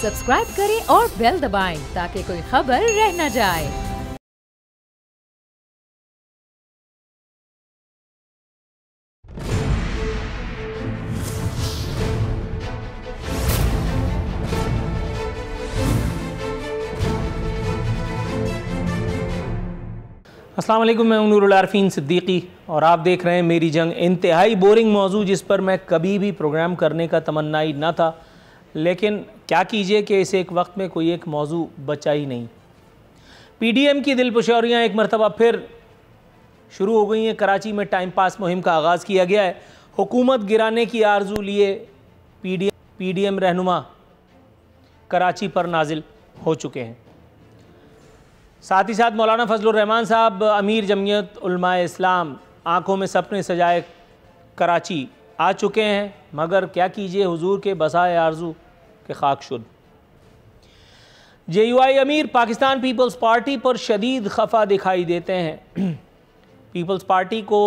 Subscribe करें और bell दबाएं ताकि कोई खबर रह न जाए। अस्सलाम वालेकुम, मैं नूरुल आरफीन सिद्दीकी और आप देख रहे हैं मेरी जंग। इंतहाई बोरिंग मौजू जिस पर मैं कभी भी प्रोग्राम करने का तमन्नाई न था, लेकिन क्या कीजिए कि इसे एक वक्त में कोई एक मौजू बचा ही नहीं। पीडीएम की दिलपशौरियाँ एक मरतबा फिर शुरू हो गई हैं। कराची में टाइम पास मुहिम का आगाज़ किया गया है। हुकूमत गिराने की आरजू लिए पीडीएम रहनुमा कराची पर नाजिल हो चुके हैं। साथ ही साथ मौलाना फजलुर रहमान साहब, अमीर जमीयत उलमाए इस्लाम, आँखों में सपने सजाए कराची आ चुके हैं, मगर क्या कीजिए हुजूर के बसाए आरजू के खाकशुद। JUI अमीर पाकिस्तान पीपल्स पार्टी पर शदीद खफा दिखाई देते हैं। पीपल्स पार्टी को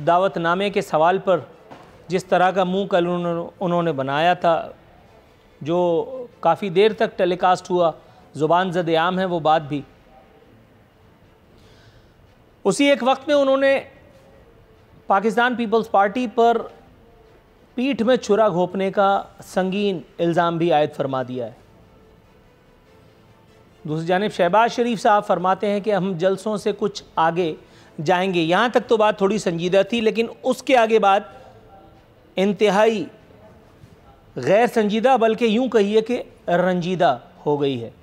दावतनामे के सवाल पर जिस तरह का मुंह कल उन्होंने बनाया था, जो काफ़ी देर तक टेलीकास्ट हुआ, ज़ुबान ज़द आम है वो बात भी। उसी एक वक्त में उन्होंने पाकिस्तान पीपल्स पार्टी पर पीठ में छुरा घोंपने का संगीन इल्ज़ाम भी आयद फरमा दिया है। दूसरी जानिब शहबाज शरीफ साहब फरमाते हैं कि हम जलसों से कुछ आगे जाएंगे। यहाँ तक तो बात थोड़ी संजीदा थी, लेकिन उसके आगे बात इंतहाई गैर संजीदा, बल्कि यूँ कहिए कि रंजीदा हो गई है।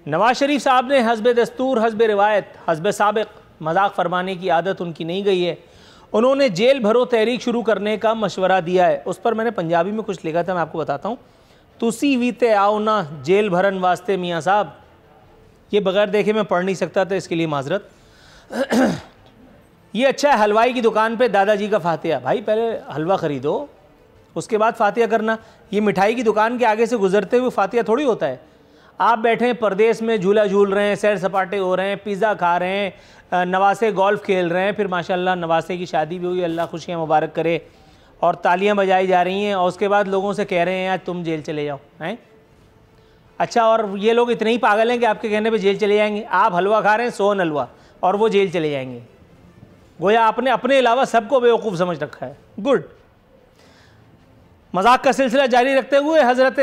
नवाज शरीफ साहब ने हस्ब दस्तूर, हस्ब रिवायत, हस्ब साबिक मजाक फरमाने की आदत उनकी नहीं गई है। उन्होंने जेल भरो तहरीक शुरू करने का मशवरा दिया है। उस पर मैंने पंजाबी में कुछ लिखा था, मैं आपको बताता हूँ। तुसी भी ते आओ ना जेल भरन वास्ते मियाँ साहब। ये बगैर देखे मैं पढ़ नहीं सकता था, इसके लिए माजरत। ये अच्छा है, हलवाई की दुकान पे दादाजी का फातिहा। भाई पहले हलवा ख़रीदो, उसके बाद फातिहा करना। ये मिठाई की दुकान के आगे से गुजरते हुए फातिहा थोड़ी होता है। आप बैठे हैं परदेश में, झूला झूल रहे हैं, सैर सपाटे हो रहे हैं, पिज़्ज़ा खा रहे हैं, नवासे गोल्फ़ खेल रहे हैं, फिर माशाल्लाह नवासे की शादी भी हुई, अल्लाह खुशियाँ मुबारक करे, और तालियां बजाई जा रही हैं, और उसके बाद लोगों से कह रहे हैं यार तुम जेल चले जाओ हैं। अच्छा, और ये लोग इतने ही पागल हैं कि आपके कहने पे जेल चले जाएंगे। आप हलवा खा रहे हैं, सोन हलवा, और वो जेल चले जाएंगे। गोया आपने अपने अलावा सबको बेवकूफ़ समझ रखा है। गुड। मजाक का सिलसिला जारी रखते हुए हज़रत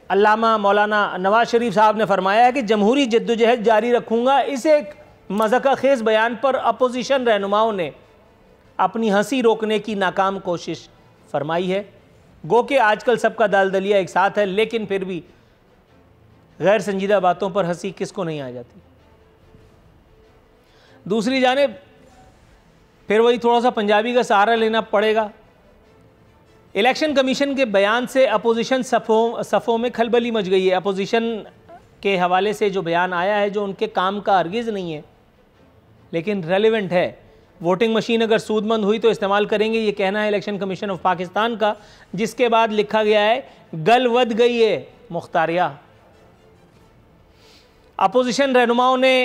अल्लामा मौलाना नवाज शरीफ साहब ने फरमाया है कि जमहूरी जद्दोजहद जारी रखूँगा। इस एक मज़ाक़ खेज़ बयान पर अपोजिशन रहनुमाओं ने अपनी हंसी रोकने की नाकाम कोशिश फरमाई है। गो कि आजकल सबका दालदलिया एक साथ है, लेकिन फिर भी गैर संजीदा बातों पर हंसी किसको नहीं आ जाती। दूसरी जानिब फिर वही थोड़ा सा पंजाबी का सहारा लेना पड़ेगा। इलेक्शन कमीशन के बयान से अपोजिशन सफ़ों में खलबली मच गई है। अपोजिशन के हवाले से जो बयान आया है, जो उनके काम का हरगिज़ नहीं है, लेकिन रेलेवेंट है। वोटिंग मशीन अगर सूदमंद हुई तो इस्तेमाल करेंगे, ये कहना है इलेक्शन कमीशन ऑफ पाकिस्तान का। जिसके बाद लिखा गया है गल वध गई है मुख्तारिया। अपोजिशन रहनुमाओं ने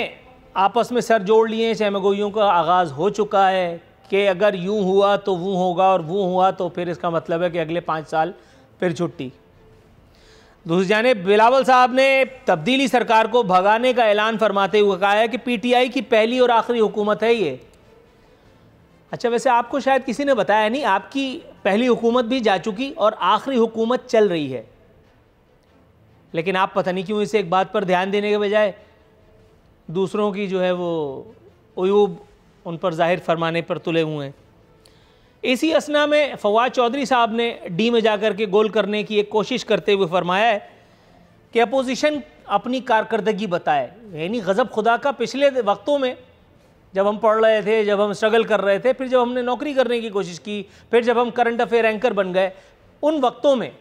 आपस में सर जोड़ लिए, सहमगोइयों का आगाज़ हो चुका है कि अगर यूँ हुआ तो वो होगा, और वो हुआ तो फिर इसका मतलब है कि अगले 5 साल फिर छुट्टी। दूसरी जानिब बिलावल साहब ने तब्दीली सरकार को भगाने का ऐलान फरमाते हुए कहा है कि PTI की पहली और आखिरी हुकूमत है ये। अच्छा, वैसे आपको शायद किसी ने बताया नहीं, आपकी पहली हुकूमत भी जा चुकी और आखिरी हुकूमत चल रही है, लेकिन आप पता नहीं क्यों इसे एक बात पर ध्यान देने के बजाय दूसरों की जो है वो उयूब उन पर जाहिर फरमाने पर तुले हुए हैं। इसी असना में फवाद चौधरी साहब ने डी में जाकर के गोल करने की एक कोशिश करते हुए फरमाया है कि अपोजिशन अपनी कारकर्दगी बताए। यानी गज़ब खुदा का, पिछले वक्तों में जब हम पढ़ रहे थे, जब हम स्ट्रगल कर रहे थे, फिर जब हमने नौकरी करने की कोशिश की, फिर जब हम करंट अफेयर एंकर बन गए, उन वक्तों में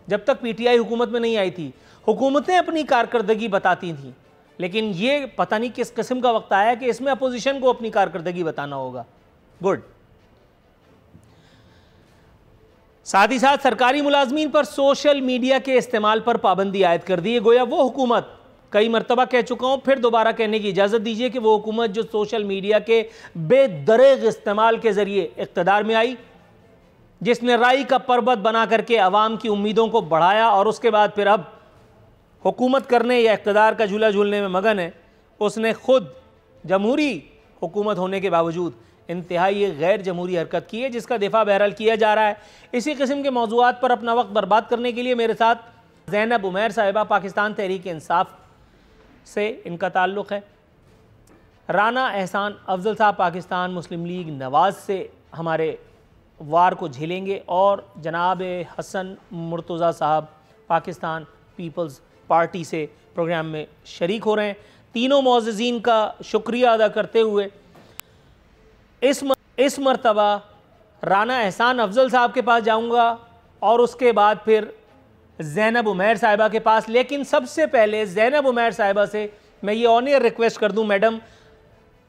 जब तक PTI हुकूमत में नहीं आई थी, हुकूमतें अपनी कारकर्दगी बताती थीं। लेकिन ये पता नहीं किस किस्म का वक्त आया कि इसमें अपोजिशन को अपनी कारकर्दगी बताना होगा। गुड। साथ ही साथ सरकारी मुलाजमीन पर सोशल मीडिया के इस्तेमाल पर पाबंदी आयद कर दी है। गोया वो हुकूमत, कई मरतबा कह चुका हूँ, फिर दोबारा कहने की इजाज़त दीजिए कि वो हुकूमत जो सोशल मीडिया के बेदरेग इस्तेमाल के ज़रिए इक़्तिदार में आई, जिसने राई का पर्वत बना करके अवाम की उम्मीदों को बढ़ाया और उसके बाद फिर अब हुकूमत करने या इक़्तिदार का झूला झूलने में मगन है, उसने ख़ुद जमहूरी हुकूमत होने के बावजूद इंतहाई गैर जमहूरी हरकत की है, जिसका दिफा बहरहाल किया जा रहा है। इसी किस्म के मौज़ूआत पर अपना वक्त बर्बाद करने के लिए मेरे साथ ज़ैनब उमैर साहिबा, पाकिस्तान तहरीक इंसाफ से इनका ताल्लुक़ है। राना एहसान अफजल साहब पाकिस्तान मुस्लिम लीग नवाज़ से हमारे वार को झेलेंगे और जनाब हसन मुर्तज़ा साहब पाकिस्तान पीपल्स पार्टी से प्रोग्राम में शरीक हो रहे हैं। तीनों मुअज़्ज़िज़ीन का शुक्रिया अदा करते हुए इस मरतबा राना एहसान अफजल साहब के पास जाऊंगा और उसके बाद फिर ज़ैनब उमैर साहिबा के पास। लेकिन सबसे पहले ज़ैनब उमैर साहिबा से मैं ये ऑनियर रिक्वेस्ट कर दूं, मैडम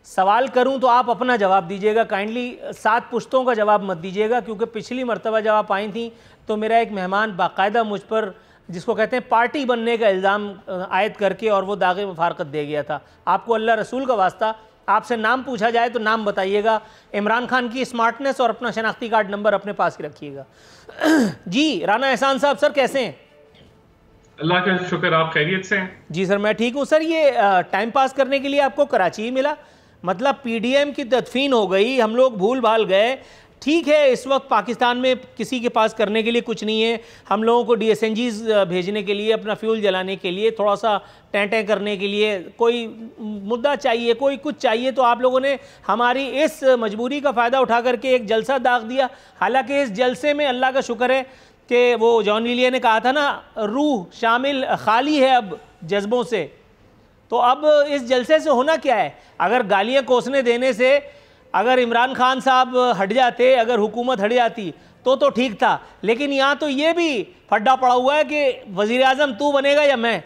सवाल करूं तो आप अपना जवाब दीजिएगा, काइंडली 7 पुश्तों का जवाब मत दीजिएगा, क्योंकि पिछली मरतबा जब आप आई थी तो मेरा एक मेहमान बाकायदा मुझ पर जिसको कहते हैं पार्टी बनने का इल्ज़ाम आयद करके और वो दागे मुफारकत दे गया था। आपको अल्लाह रसूल का वास्ता आपसे नाम पूछा जाए तो नाम बताइएगा, इमरान खान की स्मार्टनेस और अपना शनाख्ती कार्ड नंबर अपने पास ही रखिएगा। जी राना एहसान साहब, सर कैसे हैं? अल्लाह का शुक्र, आप खैरियत से हैं? जी सर मैं ठीक हूँ। सर ये टाइम पास करने के लिए आपको कराची ही मिला, मतलब पीडीएम की तदफीन हो गई, हम लोग भूल भाल गए। ठीक है, इस वक्त पाकिस्तान में किसी के पास करने के लिए कुछ नहीं है, हम लोगों को DSNGs भेजने के लिए, अपना फ्यूल जलाने के लिए, थोड़ा सा टें करने के लिए कोई मुद्दा चाहिए, कोई कुछ चाहिए, तो आप लोगों ने हमारी इस मजबूरी का फ़ायदा उठा करके एक जलसा दाग दिया। हालांकि इस जलसे में अल्लाह का शुक्र है कि वो जॉन लिलिया ने कहा था ना, रूह शामिल खाली है अब जज्बों से, तो अब इस जलसे से होना क्या है? अगर गालियाँ कोसने देने से अगर इमरान खान साहब हट जाते, अगर हुकूमत हट जाती तो ठीक था, लेकिन यहाँ तो ये भी फड्डा पड़ा हुआ है कि वजीर आजम तू बनेगा या मैं।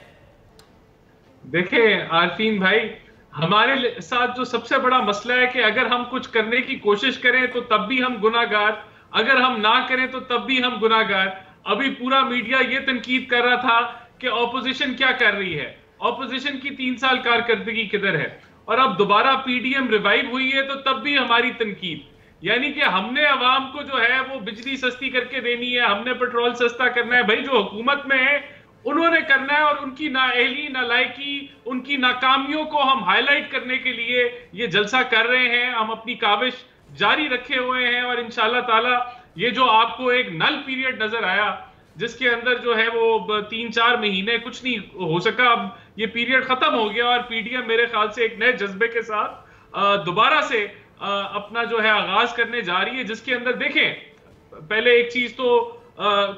देखिए आरफीन भाई, हमारे साथ जो सबसे बड़ा मसला है कि अगर हम कुछ करने की कोशिश करें तो तब भी हम गुनाहगार, अगर हम ना करें तो तब भी हम गुनाहगार। अभी पूरा मीडिया ये तनकीद कर रहा था कि ऑपोजिशन क्या कर रही है, ऑपोजिशन की 3 साल कारकर्दगी किधर है, और अब दोबारा पीडीएम रिवाइव हुई है तो तब भी हमारी तनकीद। यानी कि हमने अवाम को जो है वो बिजली सस्ती करके देनी है, हमने पेट्रोल सस्ता करना है। भाई जो हुकूमत में है उन्होंने करना है, और उनकी नाअहली, नालायकी, उनकी नाकामियों को हम हाईलाइट करने के लिए ये जलसा कर रहे हैं। हम अपनी काविश जारी रखे हुए हैं और इंशाल्लाह ताला ये जो आपको एक नल पीरियड नजर आया जिसके अंदर जो है वो 3-4 महीने कुछ नहीं हो सका, अब ये पीरियड खत्म हो गया और पीडीएम मेरे ख्याल से एक नए जज्बे के साथ दोबारा से अपना जो है आगाज करने जा रही है, जिसके अंदर देखें पहले एक चीज तो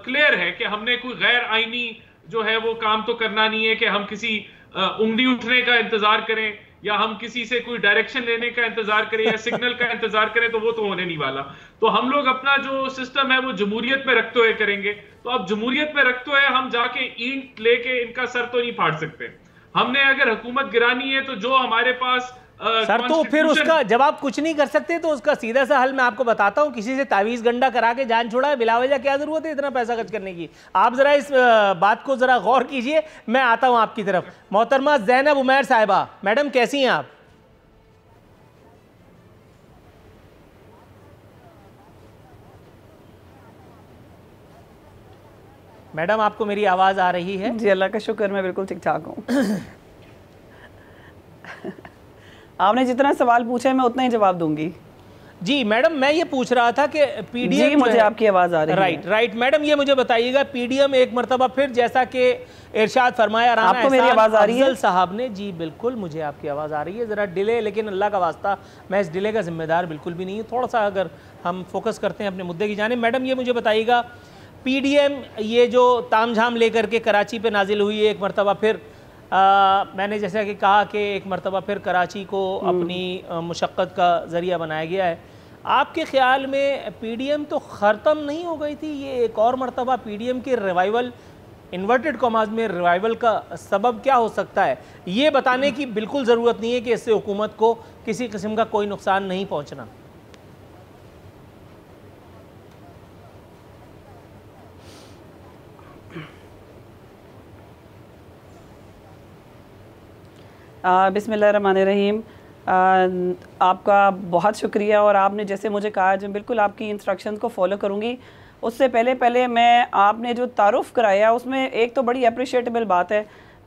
क्लियर है कि हमने कोई गैर आईनी जो है वो काम तो करना नहीं है कि हम किसी उंगली उठने का इंतजार करें या हम किसी से कोई डायरेक्शन लेने का इंतजार करें या सिग्नल का इंतजार करें, तो वो तो होने नहीं वाला। तो हम लोग अपना जो सिस्टम है वो जमहूरियत में रखते हुए करेंगे। तो अब जमहूरियत में रखते हुए हम जाके ईंट लेके इनका सर तो नहीं फाड़ सकते। हमने अगर हुकूमत गिरानी है तो जो हमारे पास सर तो फिर उसका जब आप कुछ नहीं कर सकते तो उसका सीधा सा हल मैं आपको बताता हूं, किसी से तावीज़ गंडा करा के जान छोड़ा है, बिलावजह क्या जरूरत है इतना पैसा खर्च करने की? आप जरा इस बात को जरा गौर कीजिए। मैं आता हूं आपकी तरफ। मोहतरमा ज़ैनब उमैर साहिबा, मैडम कैसी हैं आप? मैडम आपको मेरी आवाज आ रही है? जी अल्लाह का शुक्र, मैं बिल्कुल ठीक ठाक हूँ। आपने जितना सवाल पूछा है मैं उतना ही जवाब दूंगी। जी मैडम, मैं ये पूछ रहा था कि पीडीएम, जी मुझे आपकी आवाज़ आ रही है। राइट मैडम, ये मुझे बताइएगा पीडीएम एक मरतबा फिर जैसा कि इरशाद फरमाया राना आपको मेरी आवाज़ आ रही है साहब ने? जी बिल्कुल मुझे आपकी आवाज़ आ रही है, ज़रा डिले, लेकिन अल्लाह का वास्ता मैं इस डिले का जिम्मेदार बिल्कुल भी नहीं हूँ। थोड़ा सा अगर हम फोकस करते हैं अपने मुद्दे की जानिब। मैडम ये मुझे बताइएगा, पीडीएम ये जो तामझाम लेकर के कराची पे नाजिल हुई है एक मरतबा फिर, मैंने जैसा कि कहा कि एक मरतबा फिर कराची को अपनी मुशक्क़त का ज़रिया बनाया गया है। आपके ख़्याल में पीडीएम तो ख़त्म नहीं हो गई थी, ये एक और मरतबा पीडीएम के रिवाइवल, इन्वर्टेड कॉमास में रिवाइवल का सबब क्या हो सकता है? ये बताने की बिल्कुल ज़रूरत नहीं है कि इससे हुकूमत को किसी किस्म का कोई नुकसान नहीं पहुँचना। बिस्मिल्लाहिर्रहमानिर्रहीम। आपका बहुत शुक्रिया, और आपने जैसे मुझे कहा जो बिल्कुल आपकी इंस्ट्रक्शंस को फॉलो करूँगी। उससे पहले मैं आपने जो तारुफ़ कराया उसमें एक तो बड़ी अप्रिशिएटेबल बात है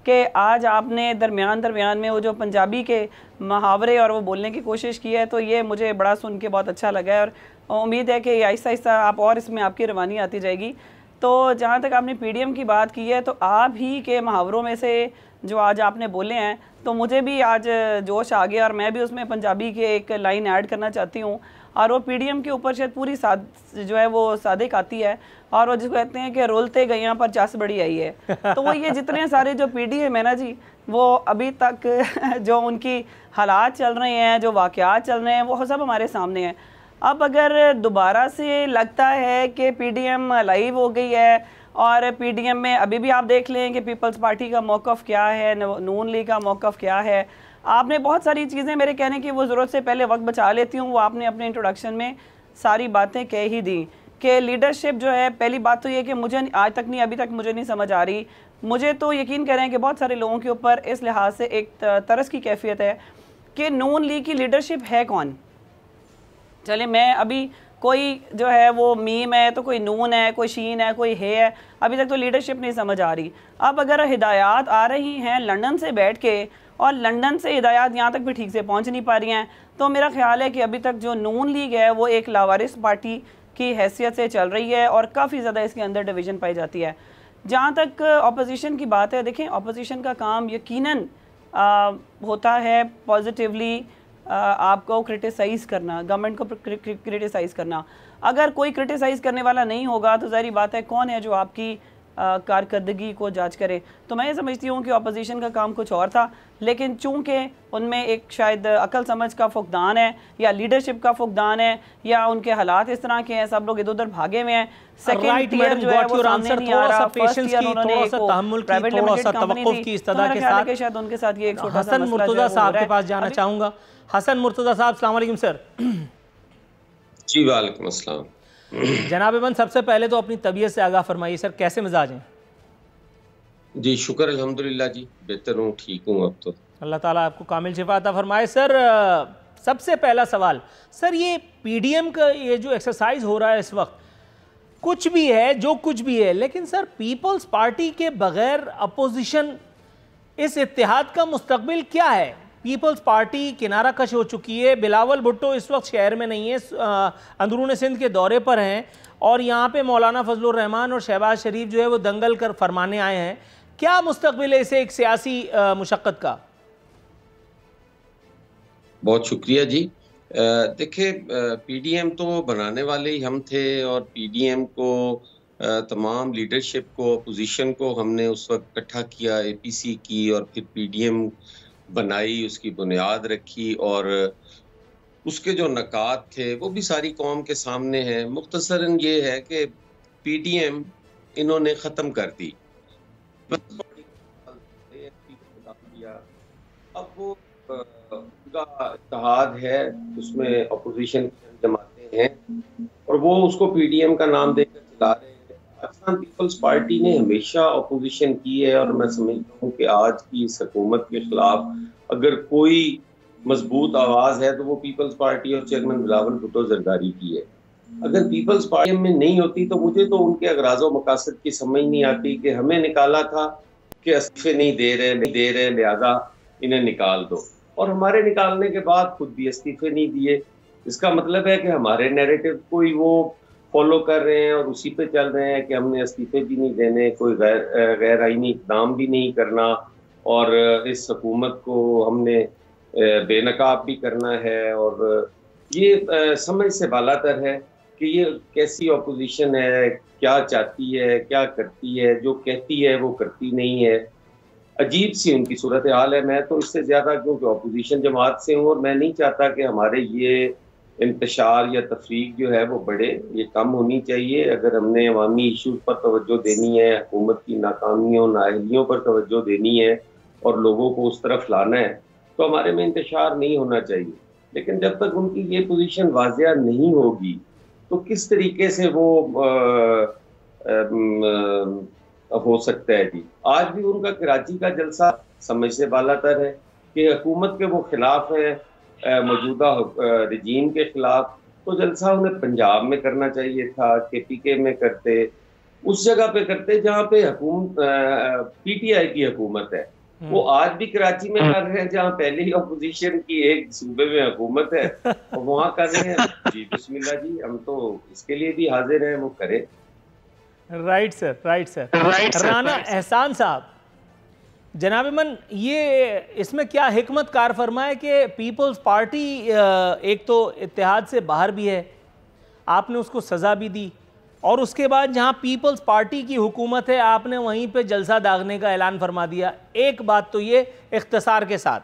कि आज आपने दरमियान में वो जो पंजाबी के मुहावरे और वो बोलने की कोशिश की है, तो ये मुझे बड़ा सुन के बहुत अच्छा लगा है, और उम्मीद है कि आहिस्ता आहिस्ता आप और इसमें आपकी रवानी आती जाएगी। तो जहाँ तक आपने पीडीएम की बात की है, तो आप ही के मुहावरों में से जो आज आपने बोले हैं, तो मुझे भी आज जोश आ गया और मैं भी उसमें पंजाबी के एक लाइन ऐड करना चाहती हूँ। और वो पीडीएम के ऊपर शायद पूरी जो है वो सादिक आती है, और वो जिसको कहते हैं कि रोलते गैया पर चस बड़ी आई है। तो वो ये जितने सारे जो पीडीएम है ना जी, वो अभी तक जो उनकी हालात चल रहे हैं, जो वाक़यात चल रहे हैं, वो सब हमारे सामने हैं। अब अगर दोबारा से लगता है कि पीडीएम लाइव हो गई है, और पीडीएम में अभी भी आप देख लें कि पीपल्स पार्टी का मौक़िफ़ क्या है, नून लीग का मौक़िफ़ क्या है। आपने बहुत सारी चीज़ें, मेरे कहने की वो ज़रूरत से पहले वक्त बचा लेती हूँ, वो आपने अपने इंट्रोडक्शन में सारी बातें कह ही दी कि लीडरशिप जो है, पहली बात तो ये कि मुझे आज तक नहीं, अभी तक मुझे नहीं समझ आ रही। मुझे तो यकीन करें कि बहुत सारे लोगों के ऊपर इस लिहाज से एक तरस की कैफियत है कि नून लीग की लीडरशिप है कौन। चले मैं अभी कोई जो है वो मीम है, तो कोई नून है, कोई शीन है, कोई है, अभी तक तो लीडरशिप नहीं समझ आ रही। अब अगर हिदायत आ रही हैं लंदन से बैठ के, और लंदन से हिदायत यहाँ तक भी ठीक से पहुँच नहीं पा रही हैं, तो मेरा ख्याल है कि अभी तक जो नून लीग है वो एक लावारिस पार्टी की हैसियत से चल रही है, और काफ़ी ज़्यादा इसके अंदर डिवीज़न पाई जाती है। जहाँ तक अपोजिशन की बात है, देखें अपोजिशन का काम यकीनन होता है पॉजिटिवली आपको क्रिटिसाइज़ करना, गवर्नमेंट को क्रिटिसाइज़ करना। अगर कोई क्रिटिसाइज़ करने वाला नहीं होगा तो ज़ाहिर बात है कौन है जो आपकी कारकर्दगी को जांच करे। तो मैं ये समझती हूँ कि अपोजिशन का काम कुछ और था, लेकिन चूँकि उनमें एक शायद अकल समझ का फुकदान है, या लीडरशिप का फुकदान है, या उनके हालात इस तरह के हैं, सब लोग इधर उधर भागे हुए हैं। सेकंड टियर जो है वो सामने नहीं आ रहा, फर्स्ट ईयर उन्होंने एक प्राइवेट लिमिटेड कंपनी दी, तो मेरा ख्याल है कि शायद उनके साथ ये एक छोटा सा हसन मुर्तज़ा साहब के पास जाना चाहूँगा। हसन मुर्तज़ा साहब, अस्सलाम वालेकुम सर। जी वालेकुम अस्सलाम। जनाब इमन, सबसे पहले तो अपनी तबीयत से आगाह फरमाइए सर, कैसे मिजाज हैं? जी शुक्र अल्हम्दुलिल्लाह जी, बेहतर हूँ, ठीक हूँ अब तो। अल्लाह ताला आपको कामिल शिफा अता फरमाए। सर सबसे पहला सवाल, सर ये पीडीएम का ये जो एक्सरसाइज हो रहा है इस वक्त, कुछ भी है जो कुछ भी है, लेकिन सर पीपल्स पार्टी के बगैर अपोजिशन, इस इत्तेहाद का मुस्तकबिल क्या है? पीपल्स पार्टी किनारा कश हो चुकी है। बिलावल भुट्टो इस वक्त शहर में नहीं है, अंदरून सिंध के दौरे पर हैं, और यहाँ पे मौलाना फजलुर रहमान और शहबाज शरीफ जो है वो दंगल कर फरमाने आए हैं। क्या मुस्तकबिल है इसे एक सियासी मुशक्क़त का? बहुत शुक्रिया जी। देखिए पीडीएम तो बनाने वाले ही हम थे, और पीडीएम को तमाम लीडरशिप को, अपोजिशन को हमने उस वक्त इकट्ठा किया, एपीसी की, और फिर पीडीएम बनाई, उसकी बुनियाद रखी, और उसके जो नकात थे वो भी सारी कौम के सामने हैं। मुख्तसरन ये है कि पीडीएम इन्होंने ख़त्म कर दी। अब वो उनका इत्तेहाद है, उसमें अपोजिशन जमाते हैं, और वो उसको पीडीएम का नाम देकर चला रहे हैं। पाकिस्तान पीपल्स पार्टी ने हमेशा अपोजिशन की है, और मैं समझता हूँ कि आज की इस हुकूमत के खिलाफ अगर कोई मजबूत आवाज़ है तो वो पीपल्स पार्टी और चेयरमैन बिलावल भुट्टो जरदारी की है। अगर पीपल्स पार्टी में नहीं होती तो मुझे तो उनके अगराज़ व मकासद की समझ नहीं आती कि हमें निकाला था कि इस्तीफे नहीं दे रहे लिहाजा इन्हें निकाल दो, और हमारे निकालने के बाद खुद भी इस्तीफे नहीं दिए। इसका मतलब है कि हमारे नैरेटिव को ही वो फॉलो कर रहे हैं और उसी पे चल रहे हैं कि हमने इस्तीफे भी नहीं देने, कोई गैर आईनी इक़दाम भी नहीं करना, और इस हुकूमत को हमने बेनकाब भी करना है। और ये समझ से बालातर है कि ये कैसी अपोजिशन है, क्या चाहती है, क्या करती है, जो कहती है वो करती नहीं है। अजीब सी उनकी सूरत हाल है। मैं तो इससे ज़्यादा क्योंकि अपोजिशन जमात से हूँ, और मैं नहीं चाहता कि हमारे ये इंतशार या तफरीक जो है वो बढ़े, ये कम होनी चाहिए। अगर हमने अवामी इशूज़ पर तवज्जो देनी है, हुकूमत की नाकामियों नाअहलियों पर तवज्जो देनी है, और लोगों को उस तरफ लाना है, तो हमारे में इंतशार नहीं होना चाहिए। लेकिन जब तक उनकी ये पोजीशन वाज़िया नहीं होगी तो किस तरीके से वो हो सकता है जी। आज भी उनका कराची का जलसा समझ से बालातर है कि हुकूमत के वो खिलाफ है, मौजूदा रजीम के खिलाफ, तो जलसा उन्हें पंजाब में करना चाहिए था, KPK में करते, उस जगह पे करते जहाँ पे PTI की हुकूमत है। वो आज भी कराची में कर रहे हैं जहाँ पहले ही अपोजिशन की एक सूबे में हुकूमत है, और वहाँ कर रहे हैं। जी बिस्मिल्लाह जी, हम तो इसके लिए भी हाजिर हैं, वो करें। Right sir, right sir. Rana एहसान साहब, जनाब मन, ये इसमें क्या हिकमत कार फरमा है कि पीपल्स पार्टी एक तो इत्तेहाद से बाहर भी है, आपने उसको सज़ा भी दी, और उसके बाद जहां पीपल्स पार्टी की हुकूमत है आपने वहीं पे जलसा दागने का ऐलान फरमा दिया। एक बात तो ये इख्तिसार के साथ,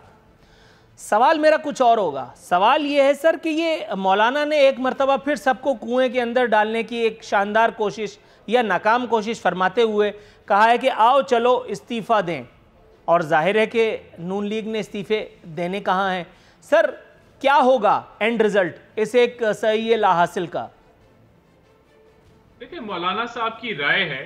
सवाल मेरा कुछ और होगा। सवाल ये है सर कि ये मौलाना ने एक मरतबा फिर सबको कुएं के अंदर डालने की एक शानदार कोशिश या नाकाम कोशिश फरमाते हुए कहा है कि आओ चलो इस्तीफ़ा दें, और जाहिर है कि नून लीग ने इस्तीफ़े देने कहाँ हैं। सर क्या होगा एंड रिज़ल्ट इस एक सही ला हासिल का? देखिए, मौलाना साहब की राय है,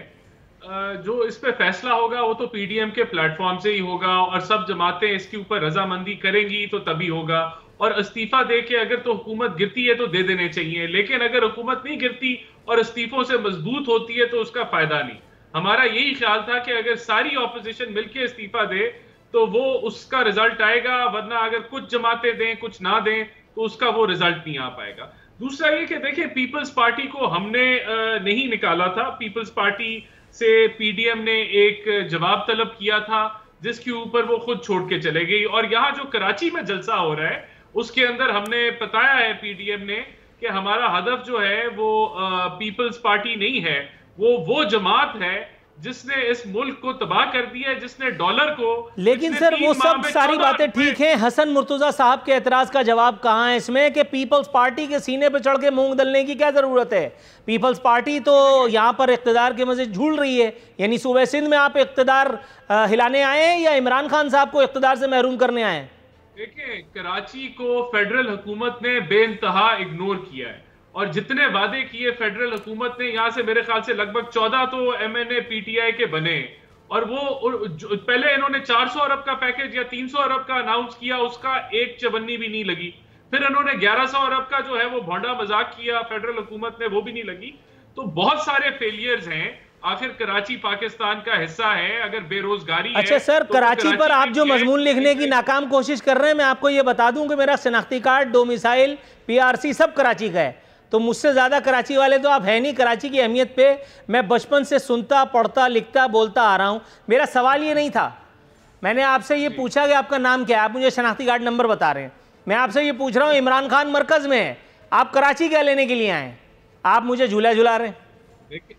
जो इस पे फैसला होगा वो तो PDM के प्लेटफॉर्म से ही होगा, और सब जमातें इसके ऊपर रजामंदी करेंगी तो तभी होगा। और इस्तीफा दे के अगर तो हुकूमत गिरती है तो दे देने चाहिए, लेकिन अगर हुकूमत नहीं गिरती और इस्तीफों से मजबूत होती है तो उसका फायदा नहीं। हमारा यही ख्याल था कि अगर सारी ऑपोजिशन मिलकर इस्तीफा दे तो वो उसका रिजल्ट आएगा, वरना अगर कुछ जमातें दें कुछ ना दें तो उसका वो रिजल्ट नहीं आ पाएगा। दूसरा ये कि देखिए, पीपल्स पार्टी को हमने नहीं निकाला था, पीपल्स पार्टी से PDM ने एक जवाब तलब किया था जिसके ऊपर वो खुद छोड़ के चले गई। और यहाँ जो कराची में जलसा हो रहा है उसके अंदर हमने बताया है PDM ने कि हमारा हदफ जो है वो पीपल्स पार्टी नहीं है, वो जमात है जिसने इस मुल्क को तबाह कर दिया है, जिसने डॉलर को। लेकिन सर वो सब सारी बातें ठीक हैं, हसन मुर्तजा साहब के एतराज का जवाब कहाँ है इसमें कि पीपल्स पार्टी के सीने पे चढ़ के मूंग दलने की क्या जरूरत है? पीपल्स पार्टी तो यहाँ पर इख्तिदार के मजे झूल रही है, यानी सूबे सिंध में आप इख्तिदार हिलाने आए हैं या इमरान खान साहब को इख्तिदार से महरूम करने आए हैं? देखिए, कराची को फेडरल हुकूमत ने बेइंतहा इग्नोर किया है, और जितने वादे किए फेडरल हुकूमत ने, यहाँ से मेरे ख्याल से लगभग 14 तो MNA PTI के बने, और वो पहले इन्होंने 400 अरब का पैकेज या 300 अरब का अनाउंस किया, उसका एक चवन्नी भी नहीं लगी। फिर इन्होंने 1100 अरब का जो है वो भोंडा मजाक किया फेडरल हुकूमत ने, वो भी नहीं लगी। तो बहुत सारे फेलियर्स हैं। आखिर कराची पाकिस्तान का हिस्सा है, अगर बेरोजगारी अच्छा है, सर, तो कराची पर आप जो मजमून लिखने की नाकाम कोशिश कर रहे हैं, मैं आपको ये बता दूं कि मेरा शनाख्ती कार्ड, डोमिसाइल, PRC सब कराची का है, तो मुझसे ज़्यादा कराची वाले तो आप है नहीं। कराची की अहमियत पे मैं बचपन से सुनता, पढ़ता, लिखता, बोलता आ रहा हूँ। मेरा सवाल ये नहीं था, मैंने आपसे ये पूछा कि आपका नाम क्या है, आप मुझे शनाख्ती कार्ड नंबर बता रहे हैं। मैं आपसे ये पूछ रहा हूँ, इमरान खान मरकज़ में है, आप कराची क्या लेने के लिए आए हैं? आप मुझे झूला झुला रहे हैं।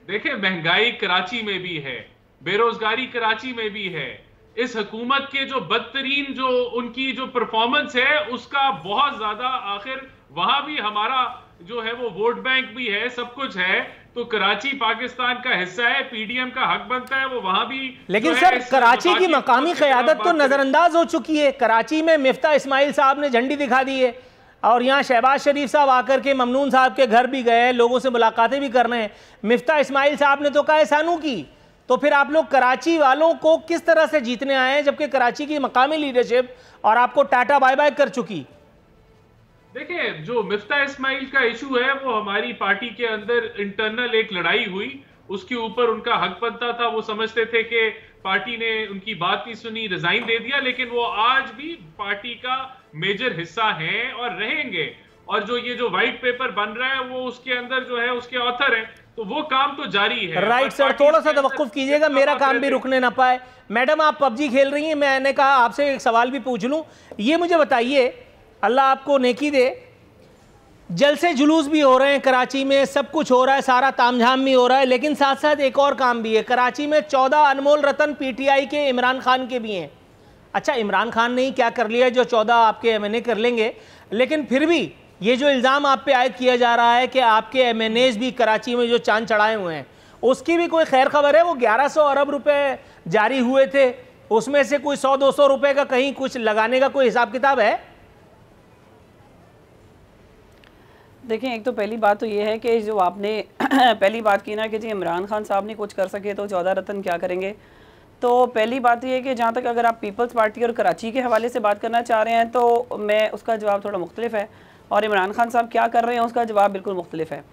देखिए, महंगाई कराची में भी है, बेरोजगारी कराची में भी है। इस हुकूमत के जो बदतरीन जो उनकी जो परफॉर्मेंस है उसका बहुत ज्यादा, आखिर वहां भी हमारा जो है वो वोट बैंक भी है, सब कुछ है, तो कराची पाकिस्तान का हिस्सा है, PDM का हक बनता है वो वहां भी। लेकिन सर कराची की मकामी क़यादत तो नजरअंदाज हो चुकी है। कराची में मिफ्ता इस्माइल साहब ने झंडी दिखा दी है, और यहाँ शहबाज शरीफ साहब आकर के ममनून साहब के घर भी गए, लोगों से मुलाकातें भी कर रहे हैं। मिफ्ता इस्माइल साहब ने तो कहा है सानू की, तो फिर आप लोग कराची वालों को किस तरह से जीतने आए हैं जबकि कराची की मकामी लीडरशिप और आपको टाटा बाय बाय कर चुकी? देखिए, जो मिफ्ता इस्माइल का इशू है वो हमारी पार्टी के अंदर इंटरनल एक लड़ाई हुई, उसके ऊपर उनका हक बनता था। वो समझते थे कि पार्टी ने उनकी बात नहीं सुनी, रिजाइन दे दिया, लेकिन वो आज भी पार्टी का मेजर हिस्सा हैं और रहेंगे। और जो ये जो व्हाइट पेपर बन रहा है वो उसके अंदर जो है उसके ऑथर हैं, तो वो काम तो जारी है। राइट सर, थोड़ा सा तवक्कुफ कीजिएगा, मेरा काम भी रुकने ना पाए। मैडम, आप PUBG खेल रही हैं, मैंने कहा आपसे एक सवाल भी पूछ लूं। ये मुझे बताइए, अल्लाह आपको नेकी दे, जलसे जुलूस भी हो रहे हैं कराची में, सब कुछ हो रहा है, सारा तामझाम भी हो रहा है, लेकिन साथ साथ एक और काम भी है। कराची में 14 अनमोल रतन PTI के, इमरान खान के भी हैं। अच्छा, इमरान खान ने ही क्या कर लिया जो 14 आपके MNA कर लेंगे, लेकिन फिर भी ये जो इल्ज़ाम आप पे आयद किया जा रहा है कि आपके MNAs भी कराची में जो चांद चढ़ाए हुए हैं, उसकी भी कोई खैर खबर है? वो 1100 अरब रुपए जारी हुए थे, उसमें से कोई 100-200 रुपए का कहीं कुछ लगाने का कोई हिसाब किताब है? देखिए, एक तो पहली बात तो ये है कि जो आपने पहली बात की ना कि जी इमरान खान साहब नहीं कुछ कर सके तो 14 रतन क्या करेंगे, तो पहली बात ये है कि जहाँ तक अगर आप पीपल्स पार्टी और कराची के हवाले से बात करना चाह रहे हैं तो मैं उसका जवाब थोड़ा मुख्तलिफ है, और इमरान खान साहब क्या कर रहे हैं उसका जवाब बिल्कुल मुख्तलिफ है।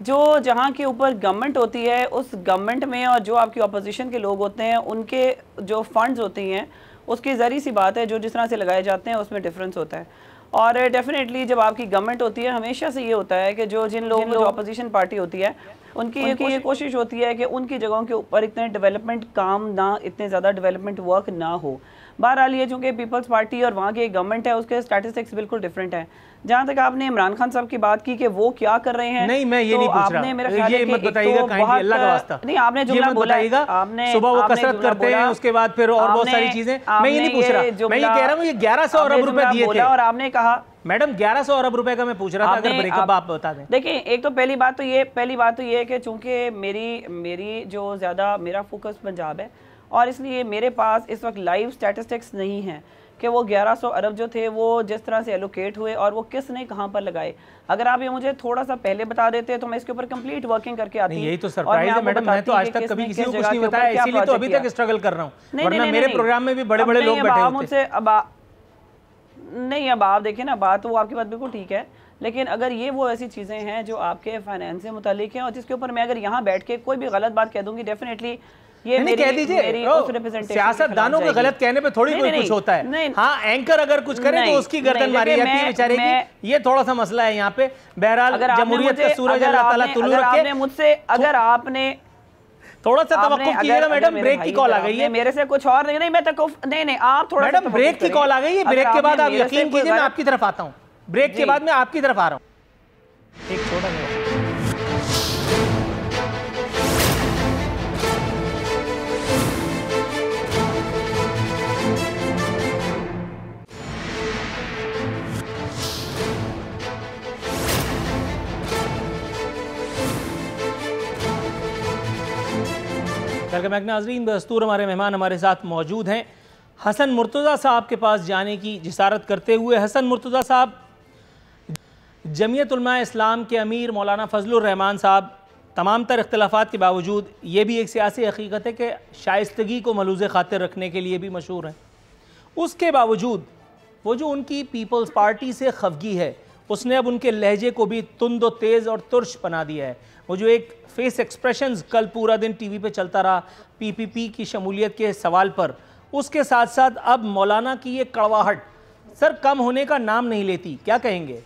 जो जहाँ के ऊपर गवर्नमेंट होती है उस गवर्नमेंट में और जो आपकी अपोजिशन के लोग होते हैं उनके जो फंड्स होते हैं उसकी ज़री सी बात है, जो जिस तरह से लगाए जाते हैं उसमें डिफरेंस होता है। और डेफिनेटली जब आपकी गवर्नमेंट होती है हमेशा से ये होता है कि जिन लोगों में जो अपोजिशन पार्टी होती है उनकी ये कोशिश होती है कि उनकी जगहों के ऊपर इतने डेवलपमेंट काम ना, इतने ज़्यादा डेवलपमेंट वर्क ना हो। बहरहाल ये चूँकि पीपल्स पार्टी और वहाँ की गवर्नमेंट है उसके स्टैटिस्टिक्स बिल्कुल डिफरेंट हैं। जहाँ तक आपने इमरान खान साहब की बात की कि वो क्या कर रहे हैं, नहीं मैं ये नहीं पूछ रहा, मेरा ख्याल है कि मत बताइएगा काइंडली, अल्लाह का वास्ता नहीं, आपने जुमला बोला, आपने सुबह वो कसरत करते हैं उसके बाद फिर और बहुत सारी चीजें, मैं ये नहीं पूछ रहा, मैं ये कह रहा हूँ ये 1100 अरब रुपए दिए थे और आपने कहा मैडम 1100 अरब रुपए का मैं पूछ रहा था, अगर ब्रेकअप आप बता दें। देखिए एक तो पहली बात तो ये है कि चूंकि मेरी जो ज़्यादा मेरा फोकस पंजाब है और इसलिए मेरे पास इस वक्त लाइव स्टैटिस्टिक्स नहीं है कि वो 1100 अरब जो थे वो जिस तरह से एलोकेट हुए और वो किसने कहाँ पर लगाए। अगर आप ये मुझे थोड़ा सा पहले बता देते तो मैं इसके ऊपर कंप्लीट वर्किंग करके आती। यही तो सरप्राइज है मैडम, मैं तो आज तक कभी किसी को कुछ नहीं बताया, इसीलिए तो अभी तक स्ट्रगल कर रहा हूँ, वरना मेरे प्रोग्राम में भी बड़े बड़े लोग बैठे होते हैं। अब आप देखें ना, बात वो आपकी बात बिल्कुल ठीक है, लेकिन अगर ये वो ऐसी चीज़ें हैं जो आपके फाइनेंस से मुतालिक हैं और जिसके ऊपर मैं अगर यहाँ बैठ के कोई भी गलत बात कह दूंगी डेफिनेटली ये मेरी कह दीजिए, सियासतदानों के गलत कहने पे थोड़ी कोई कुछ होता है। हाँ, एंकर अगर कुछ करे तो उसकी गर्दन मारी जाती है बेचारे की, ये थोड़ा सा मसला है यहाँ पे। बहरहाल जमहूरियत का सूरज अल्लाह ताला तुलू रखे। मुझसे अगर आपने थोड़ा सा तवक्कुफ कीजिएगा मैडम, ब्रेक की कॉल आ गई है मेरे से, कुछ और नहीं, मैं नहीं आप थोड़ा मैडम ब्रेक की कॉल आ गई है, ब्रेक के बाद आप यकीन कीजिए मैं आपकी तरफ आता हूँ, ब्रेक के बाद मैं आपकी तरफ आ रहा हूँ। एक छोटा वेलकम बैक नाज़रीन, दस्तूर हमारे मेहमान हमारे साथ मौजूद हैं हसन मुर्तज़ा साहब के पास जाने की जिसारत करते हुए। हसन मुर्तज़ा साहब, जमीयत उलमा इस्लाम के अमीर मौलाना फजलुर रहमान साहब तमाम तर इख्तिलाफ़ात के बावजूद ये भी एक सियासी हकीकत है कि शाइस्तगी को मलूज़ ख़ातिर रखने के लिए भी मशहूर हैं। उसके बावजूद वो जो उनकी पीपल्स पार्टी से खफगी है उसने अब उनके लहजे को भी तुंद व तेज़ और तुर्श बना दिया है। वो जो एक फेस एक्सप्रेशंस कल पूरा दिन टीवी पे चलता रहा पीपीपी की शमूलियत के सवाल पर, उसके साथ साथ अब मौलाना की ये कड़वाहट सर कम होने का नाम नहीं लेती, क्या कहेंगे?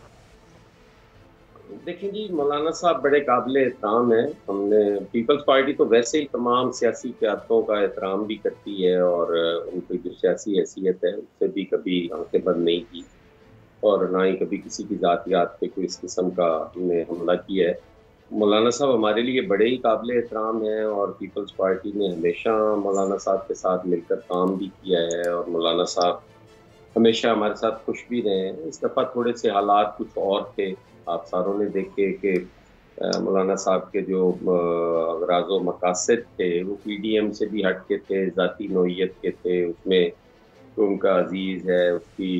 देखिए जी, मौलाना साहब बड़े काबिल एहतराम है। हमने पीपल्स पार्टी तो वैसे ही तमाम सियासी क़यादतों का एहतराम भी करती है और उनकी जो सियासी हैसियत है उससे भी कभी आंखें बंद नहीं की और ना ही कभी किसी की ज़ातियात पे कोई इस किस्म का हमने हमला किया है। मौलाना साहब हमारे लिए बड़े ही काबिल एहतराम हैं और पीपल्स पार्टी ने हमेशा मौलाना साहब के साथ मिलकर काम भी किया है और मौलाना साहब हमेशा हमारे साथ खुश भी रहे हैं। इस दफ़ा थोड़े से हालात कुछ और थे, आप सारों ने देखे कि मौलाना साहब के जो अगराज़ व मकासद थे वो पीडीएम से भी हट के थे, ज़ाती नौइयत के थे। उसमें तो उनका अजीज़ है उसकी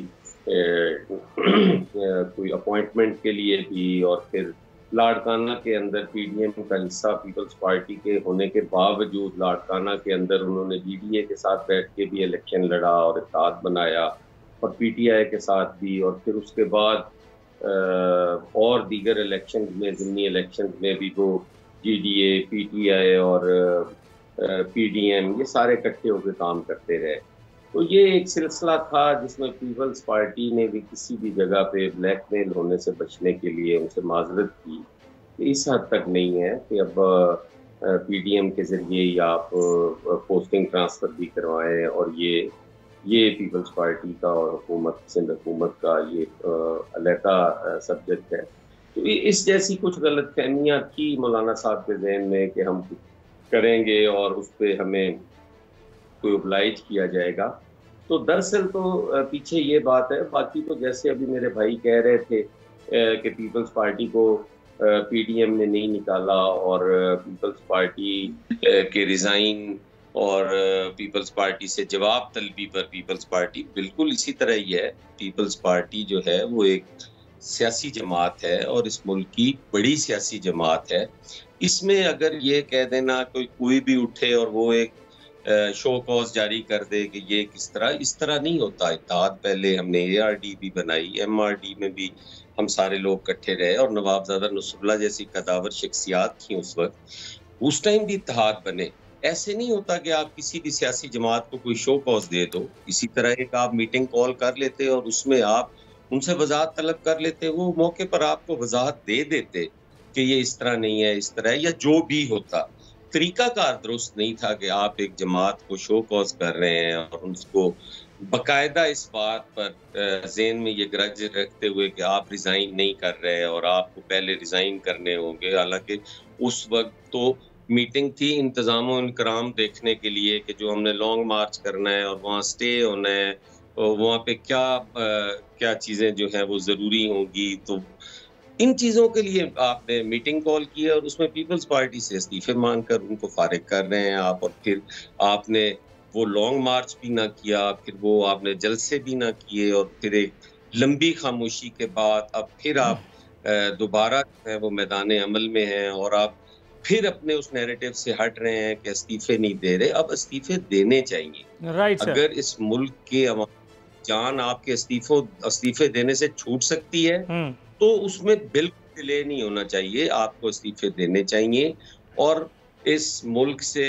कोई अपॉइंटमेंट के लिए भी और फिर लाड़काना के अंदर पीडीएम का हिस्सा पीपल्स पार्टी के होने के बावजूद लाड़काना के अंदर उन्होंने बीडीए के साथ बैठ के भी इलेक्शन लड़ा और इत्तेहाद बनाया और पीटीआई के साथ भी, और फिर उसके बाद और दीगर इलेक्शन में ज़िमनी इलेक्शन में भी वो जीडीए, पीटीआई और पीडीएम ये सारे इकट्ठे होकर काम करते रहे। तो ये एक सिलसिला था जिसमें पीपल्स पार्टी ने भी किसी भी जगह पे ब्लैकमेल होने से बचने के लिए उनसे माजरत की। इस हद तक नहीं है कि अब पीडीएम के ज़रिए ही आप पोस्टिंग ट्रांसफ़र भी करवाएं और ये पीपल्स पार्टी का और हुकूमत सिंध हुकूमत का ये अलहदा सब्जेक्ट है। तो इस जैसी कुछ गलतफहमियाँ थी मौलाना साहब के जहन में कि हम करेंगे और उस पर हमें कोई ओब्लाइज किया जाएगा। तो दरअसल तो पीछे ये बात है। बाकी तो जैसे अभी मेरे भाई कह रहे थे कि पीपल्स पार्टी को पीडीएम ने नहीं निकाला और पीपल्स पार्टी के रिज़ाइन और पीपल्स पार्टी से जवाब तलबी पर पीपल्स पार्टी बिल्कुल इसी तरह ही है। पीपल्स पार्टी जो है वो एक सियासी जमात है और इस मुल्क की बड़ी सियासी जमात है। इसमें अगर ये कह देना कोई भी उठे और वो एक शो कॉज जारी कर दे कि ये इस तरह नहीं होता। इत्तेहाद पहले हमने ARD भी बनाई, MRD में भी हम सारे लोग इकट्ठे रहे और नवाबजादा नसरुल्लाह जैसी कदावर शख्सियात थी उस वक्त, उस टाइम भी इत्तेहाद बने। ऐसे नहीं होता कि आप किसी भी सियासी जमात को कोई शो कॉज दे दो, इसी तरह एक आप मीटिंग कॉल कर लेते और उसमें आप उनसे वजाहत तलब कर लेते, वो मौके पर आपको वजाहत दे देते कि ये इस तरह नहीं है, इस तरह है, या जो भी होता। तरीकाकार दुरुस्त नहीं था कि आप एक जमात को शो कॉज कर रहे हैं और उसको बाकायदा इस बात पर ज़हन में ये ग्रज रखते हुए कि आप रिज़ाइन नहीं कर रहे और आपको पहले रिज़ाइन करने होंगे। हालांकि उस वक्त तो मीटिंग थी इंतज़ाम और इकराम देखने के लिए कि जो हमने लॉन्ग मार्च करना है और वहाँ स्टे होना है और वहाँ पे क्या चीज़ें जो हैं वो ज़रूरी होंगी। तो इन चीज़ों के लिए आपने मीटिंग कॉल की है और उसमें पीपल्स पार्टी से इस्तीफे मांगकर उनको फारिग कर रहे हैं आप, और फिर आपने वो लॉन्ग मार्च भी ना किया, फिर वो आपने जलसे भी ना किए, और फिर एक लंबी खामोशी के बाद अब फिर आप दोबारा वो मैदान अमल में हैं और आप फिर अपने उस नैरेटिव से हट रहे हैं कि इस्तीफे नहीं दे रहे। अब इस्तीफे देने चाहिए। Right sir. अगर इस मुल्क के जान आपके इस्तीफे देने से छूट सकती है तो उसमें बिल्कुल डिले नहीं होना चाहिए, आपको इस्तीफे देने चाहिए। और इस मुल्क से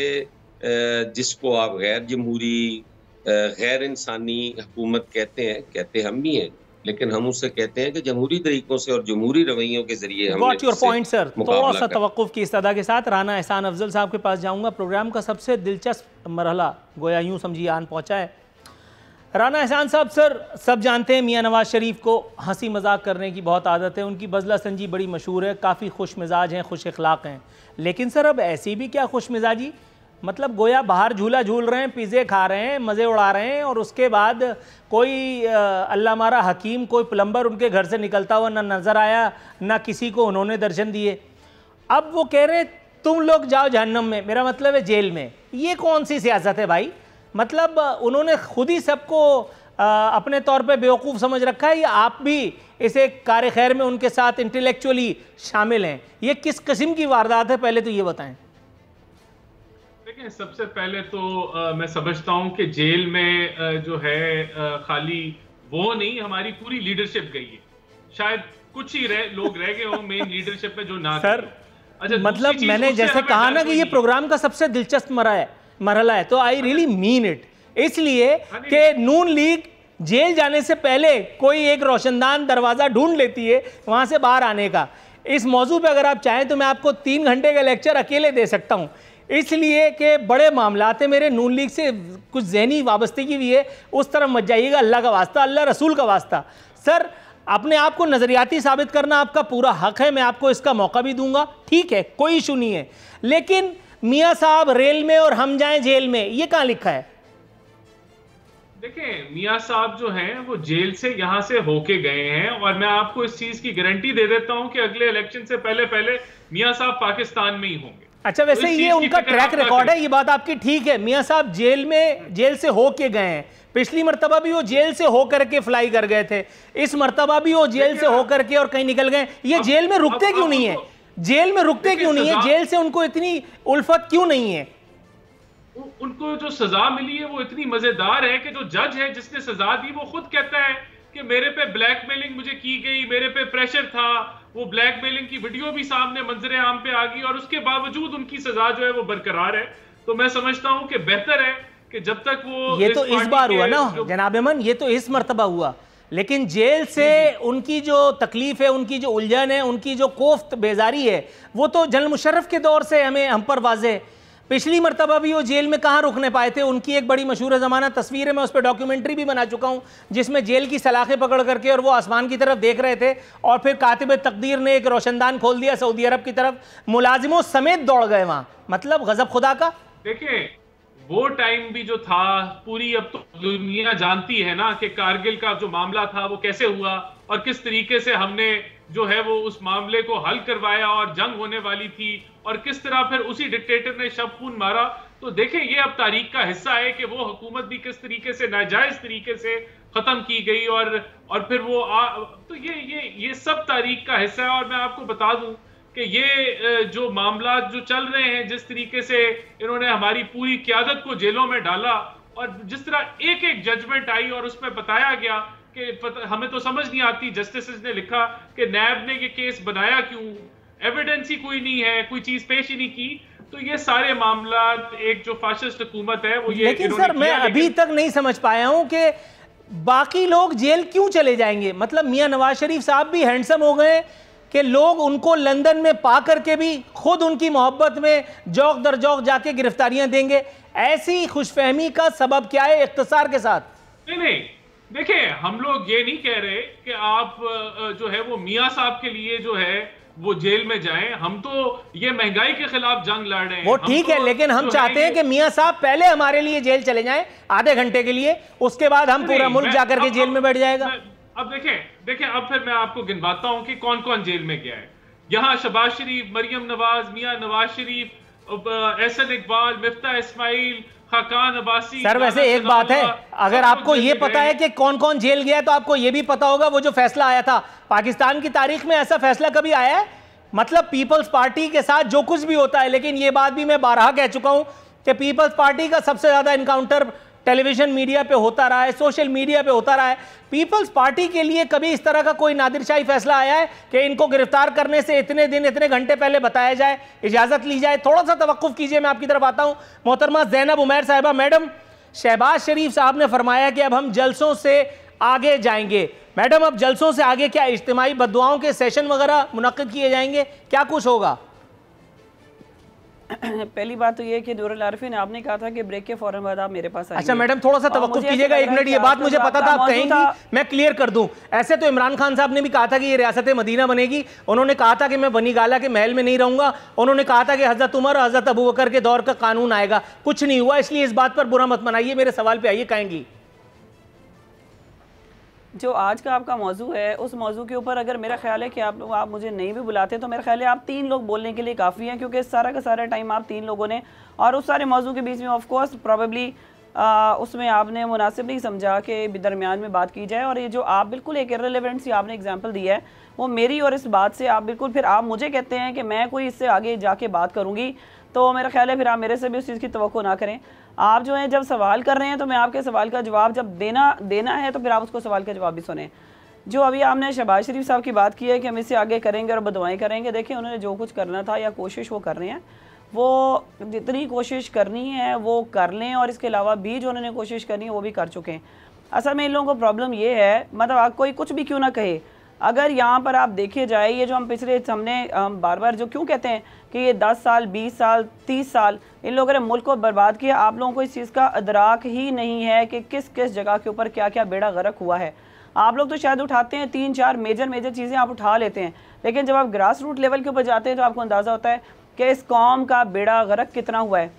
जिसको आप गैर जमहूरी गैर इंसानी हुकूमत कहते हम भी हैं, लेकिन हम उससे कहते हैं कि जमहूरी तरीकों से और जमहूरी रवैयों के जरिए हम गॉट योर पॉइंट सर। थोड़ा सा तवक्कुफ की इस्तदा के साथ राना एहसान अफजल साहब के पास जाऊंगा। प्रोग्राम का सबसे दिलचस्प मरहला गोया यूं समझिए आन पहुंचा है। राना एहसान साहब, सर सब जानते हैं मियाँ नवाज शरीफ को हंसी मजाक करने की बहुत आदत है, उनकी बजला संजी बड़ी मशहूर है, काफ़ी खुश मिजाज हैं, खुश अखलाक हैं। लेकिन सर अब ऐसी भी क्या खुश मिजाजी, मतलब गोया बाहर झूला झूल रहे हैं, पिज़्ज़े खा रहे हैं, मज़े उड़ा रहे हैं, और उसके बाद कोई अल्लाह मारा हकीम, कोई प्लम्बर उनके घर से निकलता हुआ ना नज़र आया, ना किसी को उन्होंने दर्शन दिए। अब वो कह रहे तुम लोग जाओ जहन्नम में, मेरा मतलब है जेल में। ये कौन सी सियासत है भाई? मतलब उन्होंने खुद ही सबको अपने तौर पे बेवकूफ़ समझ रखा है, या आप भी इस एक कार खैर में उनके साथ इंटेलेक्चुअली शामिल हैं? ये किस किस्म की वारदात है, पहले तो ये बताएं। देखिए, सबसे पहले तो मैं समझता हूं कि जेल में जो है खाली वो नहीं, हमारी पूरी लीडरशिप गई है। शायद कुछ ही लोग रह गए हो मेन लीडरशिप में जो ना सर। अच्छा, मतलब मैंने जैसे कहा ना कि ये प्रोग्राम का सबसे दिलचस्प मरहला है, तो आई रियली मीन इट, इसलिए कि नून लीग जेल जाने से पहले कोई एक रोशनदान दरवाज़ा ढूंढ लेती है वहाँ से बाहर आने का। इस मौजू पे अगर आप चाहें तो मैं आपको 3 घंटे का लेक्चर अकेले दे सकता हूँ, इसलिए कि बड़े मामलात हैं, मेरे नून लीग से कुछ ज़हनी वाबस्तगी भी है, उस तरफ मत जाइएगा, अल्लाह का वास्ता, अल्लाह रसूल का वास्ता। सर अपने आप को नज़रियाती साबित करना आपका पूरा हक है, मैं आपको इसका मौका भी दूंगा, ठीक है, कोई इशू नहीं है। लेकिन मियाँ साहब रेल में और हम जाएं जेल में, ये कहाँ लिखा है? देखिए, मियाँ साहब जो हैं वो जेल से यहाँ से होके गए हैं, और मैं आपको इस चीज की गारंटी दे देता हूं कि अगले इलेक्शन से पहले मियाँ साहब पाकिस्तान में ही होंगे। अच्छा, वैसे ये उनका ट्रैक रिकॉर्ड है, ये बात आपकी ठीक है। मियाँ साहब जेल से होके गए हैं, पिछली मर्तबा भी वो जेल से होकर के फ्लाई कर गए थे, इस मर्तबा भी वो जेल से होकर के और कहीं निकल गए। ये जेल में रुकते क्यों नहीं है? जेल में रुकते क्यों नहीं है? जेल से उनको इतनी उल्फत क्यों नहीं है? उनको जो सजा मिली है वो इतनी मजेदार है कि जो जज है जिसने सजा दी वो खुद कहता है कि मेरे पे ब्लैकमेलिंग मुझे की गई, मेरे पे प्रेशर था, वो ब्लैकमेलिंग की वीडियो भी सामने मंजरे आम पे आ गई, और उसके बावजूद उनकी सजा जो है वो बरकरार है। तो मैं समझता हूं कि बेहतर है कि जब तक वो ये तो इस बार हुआ ना जनाब अमन, ये तो इस मर्तबा हुआ, लेकिन जेल से उनकी जो तकलीफ है, उनकी जो उलझन है, उनकी जो कोफ्त बेजारी है, वो तो जनरल मुशर्रफ के दौर से हम पर वाज़े है। पिछली मर्तबा भी वो जेल में कहाँ रुकने पाए थे? उनकी एक बड़ी मशहूर ज़माना तस्वीर है, मैं उस पर डॉक्यूमेंट्री भी बना चुका हूँ, जिसमें जेल की सलाखें पकड़ करके और वो आसमान की तरफ देख रहे थे, और फिर कातिब तकदीर ने एक रोशनदान खोल दिया सऊदी अरब की तरफ, मुलाजिमों समेत दौड़ गए वहाँ। मतलब गजब खुदा का। देखिए, वो टाइम भी जो था, पूरी अब तो दुनिया जानती है ना कि कारगिल का जो मामला था वो कैसे हुआ और किस तरीके से हमने जो है वो उस मामले को हल करवाया, और जंग होने वाली थी, और किस तरह फिर उसी डिक्टेटर ने शब खून मारा। तो देखें, ये अब तारीख का हिस्सा है कि वो हुकूमत भी किस तरीके से नाजायज तरीके से खत्म की गई, और फिर वो तो ये सब तारीख का हिस्सा है। और मैं आपको बता दूं कि ये जो मामला जो चल रहे हैं, जिस तरीके से इन्होंने हमारी पूरी क़यादत को जेलों में डाला और जिस तरह एक एक जजमेंट आई और उसमें बताया गया कि हमें तो समझ नहीं आती, जस्टिस ने लिखा कि नैब ने ये केस बनाया क्यों, एविडेंस ही कोई नहीं है, कोई चीज पेश ही नहीं की। तो ये सारे मामला एक जो फाशिस्ट हुकूमत है वो ये, लेकिन सर मैं अभी तक नहीं समझ पाया हूं कि बाकी लोग जेल क्यों चले जाएंगे। मतलब मियां नवाज शरीफ साहब भी हैंडसम हो गए कि लोग उनको लंदन में पा करके भी खुद उनकी मोहब्बत में जौक दर जौक जाके गिरफ्तारियां देंगे। ऐसी खुशफहमी का सबब क्या है इख्तिसार के साथ? नहीं देखिए, हम लोग ये नहीं कह रहे कि आप जो है वो मियां साहब के लिए जो है वो जेल में जाएं। हम तो ये महंगाई के खिलाफ जंग लड़ रहे हैं। वो ठीक है, लेकिन हम चाहते हैं कि मियां साहब पहले हमारे लिए जेल चले जाएं आधे घंटे के लिए, उसके बाद हम पूरा मुल्क जाकर के जेल में बैठ जाएगा। अब देखें अब फिर मैं आपको गिनवाता हूं कि कौन कौन जेल में गया है। यहां शहबाज शरीफ, मरियम नवाज, मियां नवाज शरीफ, एहसन इकबाल, मिफ्ता इस्माइल, खाकान अब्बासी। सर वैसे एक बात है, अगर आपको ये पता है कि कौन कौन जेल गया तो आपको ये भी पता होगा वो जो फैसला आया था, पाकिस्तान की तारीख में ऐसा फैसला कभी आया है? मतलब पीपल्स पार्टी के साथ जो कुछ भी होता है, लेकिन ये बात भी मैं बारहा कह चुका हूं कि पीपल्स पार्टी का सबसे ज्यादा इनकाउंटर टेलीविजन मीडिया पे होता रहा है, सोशल मीडिया पे होता रहा है। पीपल्स पार्टी के लिए कभी इस तरह का कोई नादिरशाही फैसला आया है कि इनको गिरफ्तार करने से इतने दिन इतने घंटे पहले बताया जाए, इजाजत ली जाए? थोड़ा सा तवक्कुफ कीजिए, मैं आपकी तरफ आता हूं। मोहतरमा ज़ैनब उमैर साहिबा, मैडम, शहबाज शरीफ साहब ने फरमाया कि अब हम जलसों से आगे जाएंगे। मैडम, अब जलसों से आगे क्या इज्तिमाई बद्दुआओं के सेशन वगैरह मुनक्किद किए जाएंगे? क्या कुछ होगा? पहली बात तो ये कि नूरुल आरिफीन, आपने कहा था कि ब्रेक के फौरन बाद आप मेरे पास आएंगे। अच्छा मैडम, थोड़ा सा तवक्कुफ कीजिएगा, एक मिनट। ये बात मुझे पता था आप कहेंगी, मैं क्लियर कर दूं। ऐसे तो इमरान खान साहब ने भी कहा था कि ये रियासत मदीना बनेगी। उन्होंने कहा था कि मैं बनी गाला के महल में नहीं रहूंगा। उन्होंने कहा था कि हजरत उमर, हजरत अबू बकर के दौर का कानून आएगा। कुछ नहीं हुआ, इसलिए इस बात पर बुरा मत मनाइए। मेरे सवाल पे आइए, कहेंगी। जो आज का आपका मौजू है, उस मौजू के ऊपर अगर मेरा ख्याल है कि आप मुझे नहीं भी बुलाते तो मेरा ख्याल है आप 3 लोग बोलने के लिए काफ़ी हैं, क्योंकि सारा का सारा टाइम आप 3 लोगों ने, और उस सारे मौजू के बीच में ऑफ कोर्स प्रॉबेबली उसमें आपने मुनासिब नहीं समझा कि दरमियान में बात की जाए। और ये जो आप बिल्कुल एक इर्रेलेवेंट सी आपने एग्जांपल दी है, वो मेरी और इस बात से आप बिल्कुल, फिर आप मुझे कहते हैं कि मैं कोई इससे आगे जाके बात करूँगी, तो मेरा ख्याल है फिर आप मेरे से भी उस चीज़ की तवक्को ना करें। आप जो है जब सवाल कर रहे हैं तो मैं आपके सवाल का जवाब जब देना है तो फिर आप उसको सवाल का जवाब भी सुने। जो अभी आपने शहबाज शरीफ साहब की बात की है कि हम इससे आगे करेंगे और बदवाएँ करेंगे, देखिए उन्होंने जो कुछ करना था या कोशिश वो कर रहे हैं, वो जितनी कोशिश करनी है वो कर लें, और इसके अलावा भी जो उन्होंने कोशिश करनी है वो भी कर चुके हैं। असल में इन लोगों को प्रॉब्लम ये है, मतलब आप कोई कुछ भी क्यों ना कहे, अगर यहाँ पर आप देखे जाए, ये जो हम हम बार बार जो क्यों कहते हैं कि ये 10 साल 20 साल 30 साल इन लोगों ने मुल्क को बर्बाद किया, आप लोगों को इस चीज़ का अदराक ही नहीं है कि किस किस जगह के ऊपर क्या क्या बेड़ा गर्क हुआ है। आप लोग तो शायद उठाते हैं 3-4 मेजर चीज़ें आप उठा लेते हैं, लेकिन जब आप ग्रास रूट लेवल के ऊपर जाते हैं तो आपको अंदाज़ा होता है कि इस कौम का बेड़ा गर्क कितना हुआ है।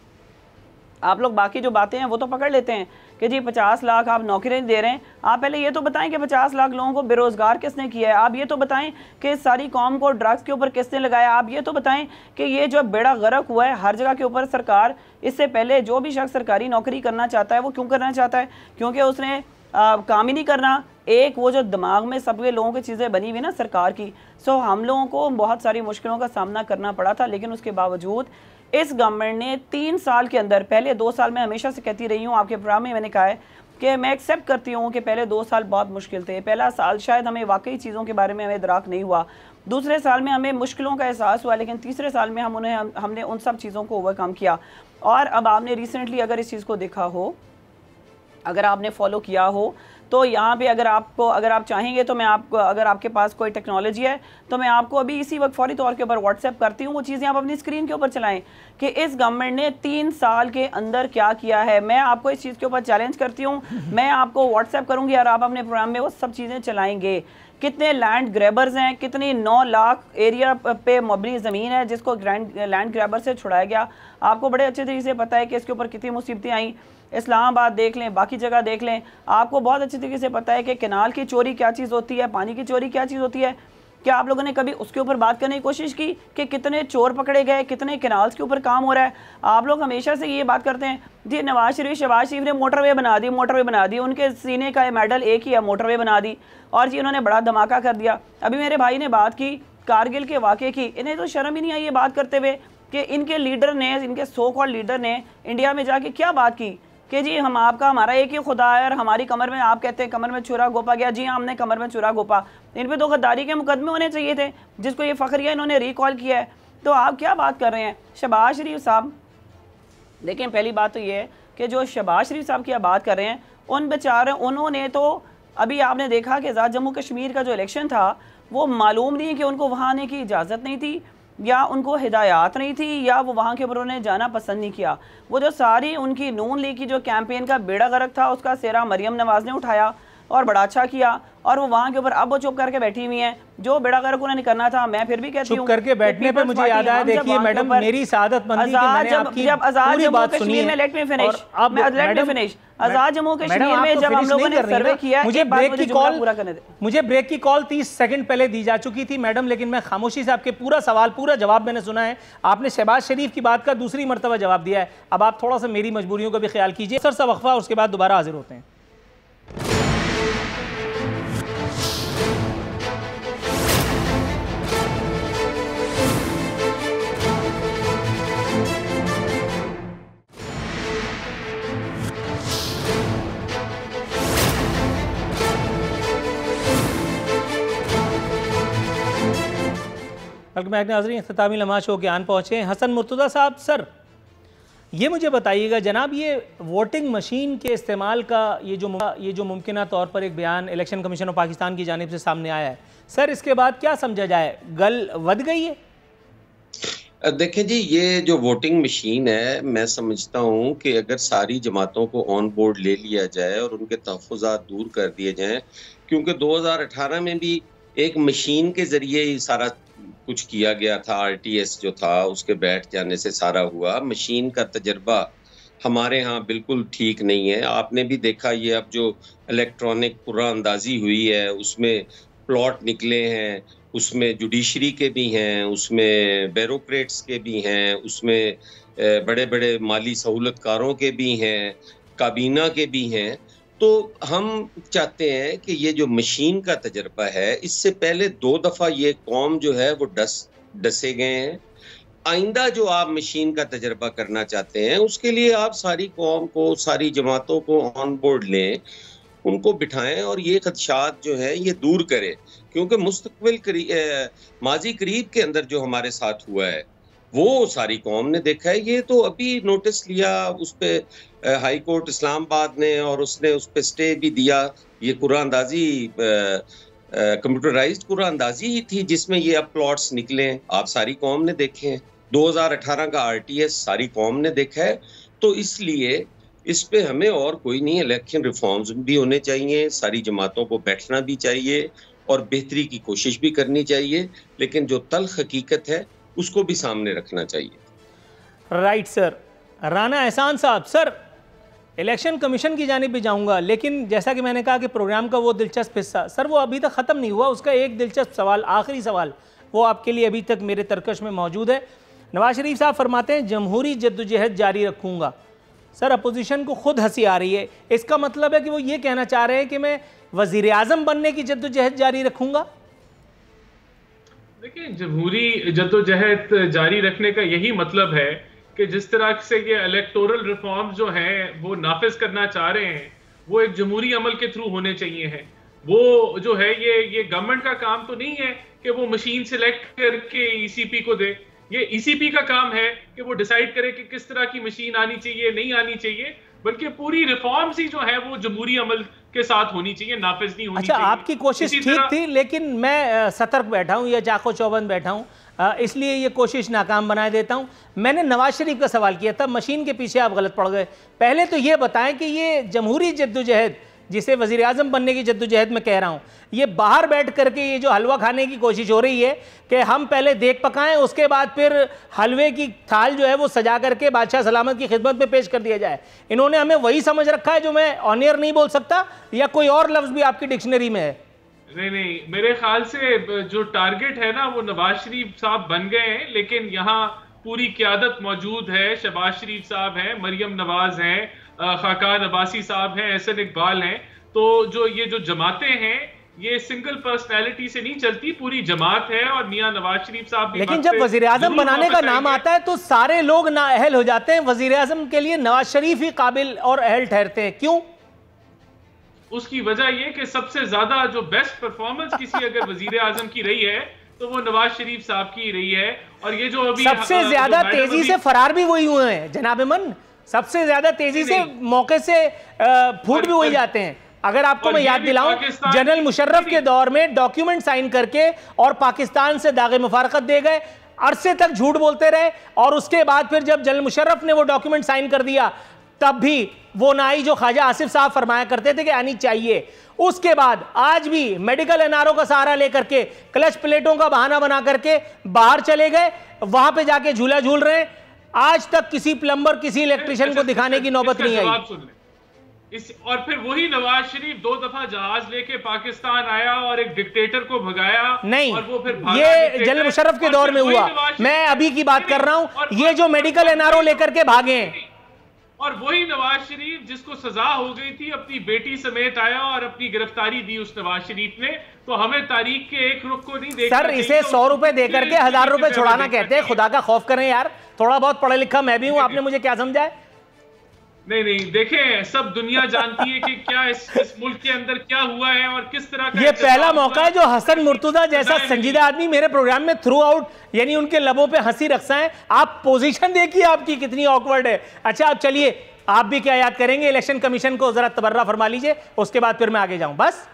आप लोग बाकी जो बातें हैं वो तो पकड़ लेते हैं कि जी 50 लाख आप नौकरियाँ दे रहे हैं। आप पहले ये तो बताएं कि 50 लाख लोगों को बेरोज़गार किसने किया है। आप ये तो बताएं कि सारी कौम को ड्रग्स के ऊपर किसने लगाया। आप ये तो बताएं कि ये जो बेड़ा गर्क हुआ है हर जगह के ऊपर, सरकार इससे पहले जो भी शख्स सरकारी नौकरी करना चाहता है वो क्यों करना चाहता है? क्योंकि उसने काम ही नहीं करना। एक वो जो दिमाग में सबके लोगों की चीज़ें बनी हुई ना सरकार की, सो हम लोगों को बहुत सारी मुश्किलों का सामना करना पड़ा था, लेकिन उसके बावजूद इस गवर्नमेंट ने 3 साल के अंदर, पहले 2 साल में हमेशा से कहती रही हूँ, आपके प्रोग्राम में मैंने कहा है कि मैं एक्सेप्ट करती हूँ कि पहले 2 साल बहुत मुश्किल थे। पहला साल शायद हमें वाकई चीज़ों के बारे में हमें इदराक नहीं हुआ, दूसरे साल में हमें मुश्किलों का एहसास हुआ, लेकिन तीसरे साल में हमने उन सब चीज़ों को ओवरकम किया। और अब आपने रिसेंटली अगर इस चीज़ को देखा हो, अगर आपने फॉलो किया हो, तो यहाँ पे अगर आप चाहेंगे तो मैं आपको, अगर आपके पास कोई टेक्नोलॉजी है तो मैं आपको अभी इसी वक्त फौरी तौर के ऊपर व्हाट्सएप करती हूँ, वो चीज़ें आप अपनी स्क्रीन के ऊपर चलाएं कि इस गवर्नमेंट ने 3 साल के अंदर क्या किया है। मैं आपको इस चीज़ के ऊपर चैलेंज करती हूँ, मैं आपको व्हाट्सएप करूँगी और आप अपने प्रोग्राम में वो सब चीज़ें चलाएँगे। कितने लैंड ग्रैबर्स हैं, कितनी 9 लाख एरिया पे मबनी ज़मीन है जिसको लैंड ग्रैबर से छुड़ाया गया। आपको बड़े अच्छे तरीके से पता है कि इसके ऊपर कितनी मुसीबतें आई। इस्लामाबाद देख लें, बाकी जगह देख लें, आपको बहुत अच्छे तरीके से पता है कि कैनाल की चोरी क्या चीज़ होती है, पानी की चोरी क्या चीज़ होती है। क्या आप लोगों ने कभी उसके ऊपर बात करने की कोशिश की कि कितने चोर पकड़े गए, कितने कैनाल्स के ऊपर काम हो रहा है? आप लोग हमेशा से ये बात करते हैं जी शहबाज शरीफ ने मोटरवे बना दी, उनके सीने का मेडल एक ही है, मोटरवे बना दी, और जी उन्होंने बड़ा धमाका कर दिया। अभी मेरे भाई ने बात की कारगिल के वाक़े की, इन्हें तो शर्म ही नहीं आई ये बात करते हुए कि इनके लीडर ने, इनके सो कॉल्ड लीडर ने इंडिया में जाके क्या बात की कि जी हम आपका, हमारा एक ही खुदा है और हमारी कमर में, आप कहते हैं कमर में छुरा गोपा गया, जी हमने कमर में छुरा गोपा। इन पे तो गद्दारी के मुकदमे होने चाहिए थे, जिसको ये फ़ख्र किया इन्होंने रिकॉल किया है। तो आप क्या बात कर रहे हैं शहबाज शरीफ साहब? देखें, पहली बात तो ये है कि जो शहबाज शरीफ साहब की आप बात कर रहे हैं, उन बेचारे, उन्होंने तो अभी आपने देखा कि जम्मू कश्मीर का जो इलेक्शन था वो मालूम नहीं कि उनको वहाँ आने की इजाज़त नहीं थी या उनको हिदायत नहीं थी या वो वहाँ के ऊपर उन्होंने जाना पसंद नहीं किया। वो जो सारी उनकी नून लीग की जो कैंपेन का बेड़ा गर्क था, उसका सेहरा मरियम नवाज़ ने उठाया और बड़ा अच्छा किया, और वो वहाँ के ऊपर अब वो चुप करके बैठी हुई हैं। जो बेड़ा गर्क उन्होंने करना था, मैं फिर भी कहती हूँ चुप करके बैठने पे मुझे याद आया, देखिए मैडम, मेरी सादतमंदी कि मैंने आपकी पूरी बात सुनी है। Let me finish. Azad Jammu Kashmir में जब हम लोगों ने सर्वे किया, मुझे ब्रेक की कॉल 30 सेकंड पहले दी जा चुकी थी मैडम, लेकिन मैं खामोशी से आपके पूरा सवाल, पूरा जवाब मैंने सुना है। आपने शहबाज शरीफ की बात का दूसरी मरतबा जवाब दिया है। अब आप थोड़ा सा मेरी मजबूरियों का भी ख्याल कीजिए। सर सा वक्फा, उसके बाद दोबारा हाजिर होते हैं। बल्कि नाज़रीन, इख्तितामी लम्हा शो के आन पहुँचे हैं हसन मुर्तज़ा साहब। सर ये मुझे बताइएगा जनाब, ये वोटिंग मशीन के इस्तेमाल का ये जो मुमकिन तौर पर एक बयान इलेक्शन कमीशन ऑफ पाकिस्तान की जानिब से सामने आया है, सर इसके बाद क्या समझा जाए, गल वध गई है? देखें जी, ये जो वोटिंग मशीन है, मैं समझता हूँ कि अगर सारी जमातों को ऑन बोर्ड ले लिया जाए और उनके तहफ़्फ़ुज़ात दूर कर दिए जाएँ, क्योंकि 2018 में भी एक मशीन के ज़रिए ही सारा कुछ किया गया था, RTS जो था उसके बैठ जाने से सारा हुआ। मशीन का तजर्बा हमारे यहाँ बिल्कुल ठीक नहीं है। आपने भी देखा, ये अब जो इलेक्ट्रॉनिक कुरानंदाजी हुई है उसमें प्लॉट निकले हैं, उसमें जुडिशरी के भी हैं, उसमें ब्यूरोक्रेट्स के भी हैं, उसमें बड़े बड़े माली सहूलतकारों के भी हैं, काबीना के भी हैं। तो हम चाहते हैं कि ये जो मशीन का तजर्बा है, इससे पहले 2 दफ़ा ये कौम जो है वो डसे गए हैं। आइंदा जो आप मशीन का तजर्बा करना चाहते हैं, उसके लिए आप सारी कौम को, सारी जमातों को ऑन बोर्ड लें, उनको बिठाएं और ये खदशात जो है ये दूर करें। क्योंकि मुस्तकबिल माजी करीब के अंदर जो हमारे साथ हुआ है वो सारी कौम ने देखा है। ये तो अभी नोटिस लिया उस पर हाई कोर्ट इस्लामाबाद ने, और उसने उस पर स्टे भी दिया। ये कुरानंदाजी कंप्यूटराइज्ड कुरानंदाजी ही थी जिसमें ये अब प्लॉट्स निकले, आप सारी कौम ने देखे हैं। 2018 का RTS सारी कौम ने देखा है। तो इसलिए इस पे हमें और कोई नहीं, इलेक्शन रिफॉर्म्स भी होने चाहिए, सारी जमातों को बैठना भी चाहिए और बेहतरी की कोशिश भी करनी चाहिए, लेकिन जो तल्ख हकीकत है उसको भी सामने रखना चाहिए। Right sir. राना एहसान साहब, सर इलेक्शन कमीशन की जानिब भी जाऊंगा, लेकिन जैसा कि मैंने कहा कि प्रोग्राम का वो दिलचस्प हिस्सा सर वो अभी तक ख़त्म नहीं हुआ। उसका एक दिलचस्प सवाल, आखिरी सवाल, वो आपके लिए अभी तक मेरे तरकश में मौजूद है। नवाज शरीफ साहब फरमाते हैं जमहूरी जद्दोजहद जारी रखूँगा। सर अपोजिशन को खुद हंसी आ रही है, इसका मतलब है कि वो ये कहना चाह रहे हैं कि मैं वज़ीर आज़म बनने की जद्दोजहद जारी रखूँगा? देखिए, जमहूरी जद्दोजहद जारी रखने का यही मतलब है कि जिस तरह से ये इलेक्टोरल रिफॉर्म जो हैं वो नाफिज करना चाह रहे हैं, वो एक जमहूरी अमल के थ्रू होने चाहिए हैं। वो जो है ये गवर्नमेंट का काम तो नहीं है कि वो मशीन सिलेक्ट करके ECP को दे। ये ECP का काम है कि वो डिसाइड करे कि किस तरह की मशीन आनी चाहिए, नहीं आनी चाहिए, बल्कि पूरी रिफॉर्म्स ही जो है वो जमहूरी अमल के साथ होनी चाहिए, नाफिज नहीं होनी चाहिए। आपकी कोशिश ठीक थी, लेकिन मैं सतर्क बैठा हूँ या चाको चौबंद बैठा हूँ, इसलिए ये कोशिश नाकाम बना देता हूँ। मैंने नवाज शरीफ का सवाल किया था, मशीन के पीछे आप गलत पड़ गए। पहले तो ये बताएं कि ये जमहूरी जद्दोजहद, जिसे वज़ीर आज़म बनने की जद्दोजहद में कह रहा हूँ, ये बाहर बैठ करके ये जो हलवा खाने की कोशिश हो रही है कि हम पहले देख पकाएं, उसके बाद फिर हलवे की थाल जो है वो सजा करके बादशाह सलामत की खिदमत में पेश कर दिया जाए, इन्होंने हमें वही समझ रखा है जो मैं ऑन एयर नहीं बोल सकता, या कोई और लफ्ज़ भी आपकी डिक्शनरी में है? नहीं, मेरे ख्याल से जो टारगेट है ना वो नवाज शरीफ साहब बन गए हैं, लेकिन यहाँ पूरी क़यादत मौजूद है। शहबाज शरीफ साहब हैं, मरियम नवाज हैं, खाकान अब्बासी साहब हैं, एहसन इकबाल हैं। तो जो ये जो जमातें हैं ये सिंगल पर्सनैलिटी से नहीं चलती, पूरी जमात है और मियां नवाज शरीफ साहब भी। लेकिन जब वजीर आजम बनाने का नाम आता है तो सारे लोग नाअहल हो जाते हैं, वजीर आजम के लिए नवाज शरीफ ही काबिल और अहल ठहरते हैं, क्यों? उसकी वजह यह कि सबसे ज्यादा जो बेस्ट परफॉर्मेंस किसी अगर वजीर आजम की रही है तो वो नवाज शरीफ साहब की रही है। और ये जो अभी सबसे ज्यादा तेजी से फरार भी वही हुए हैं जनाब मन, सबसे ज्यादा तेजी से मौके से फूट भी वही जाते हैं। अगर आपको मैं याद दिलाऊं, जनरल मुशर्रफ के दौर में डॉक्यूमेंट साइन करके और पाकिस्तान से दागे मुफारकत दे गए, अरसे तक झूठ बोलते रहे, और उसके बाद फिर जब जनरल मुशर्रफ ने वो डॉक्यूमेंट साइन कर दिया तब भी वो ना आई जो ख्वाजा आसिफ साहब फरमाया करते थे कि आनी चाहिए। उसके बाद आज भी मेडिकल एनआरओ का सहारा लेकर के क्लच प्लेटों का बहाना बना करके बाहर चले गए, वहां पे जाके झूला झूल रहे हैं। आज तक किसी प्लम्बर, किसी इलेक्ट्रिशियन को दिखाने की नौबत नहीं आई। और फिर वही नवाज शरीफ 2 दफा जहाज लेके पाकिस्तान आया और एक डिक्टेटर को भगाया। नहीं, और वो फिर ये जनरल मुशर्रफ के दौर में हुआ, मैं अभी की बात कर रहा हूं। ये जो मेडिकल एनआरओ लेकर के भागे हैं, और वही नवाज शरीफ जिसको सजा हो गई थी अपनी बेटी समेत आया और अपनी गिरफ्तारी दी उस नवाज शरीफ ने। तो हमें तारीख के एक रुख को नहीं देखना सर, इसे 100 रुपए देकर के 1000 रुपए छुड़ाना कहते हैं। खुदा का खौफ करें यार, थोड़ा बहुत पढ़ा लिखा मैं भी हूं, आपने मुझे क्या समझा है? नहीं, देखें, सब दुनिया जानती है कि क्या इस मुल्क के अंदर क्या हुआ है और किस तरह का। ये पहला मौका है जो हसन मुर्तजा जैसा संजीदा आदमी मेरे प्रोग्राम में थ्रू आउट, यानी उनके लबों पे हंसी रखता है। आप पोजीशन देखिए आपकी कितनी ऑकवर्ड है। अच्छा, अब चलिए, आप भी क्या याद करेंगे? इलेक्शन कमीशन को जरा तबर्रा फरमा लीजिए, उसके बाद फिर मैं आगे जाऊं। बस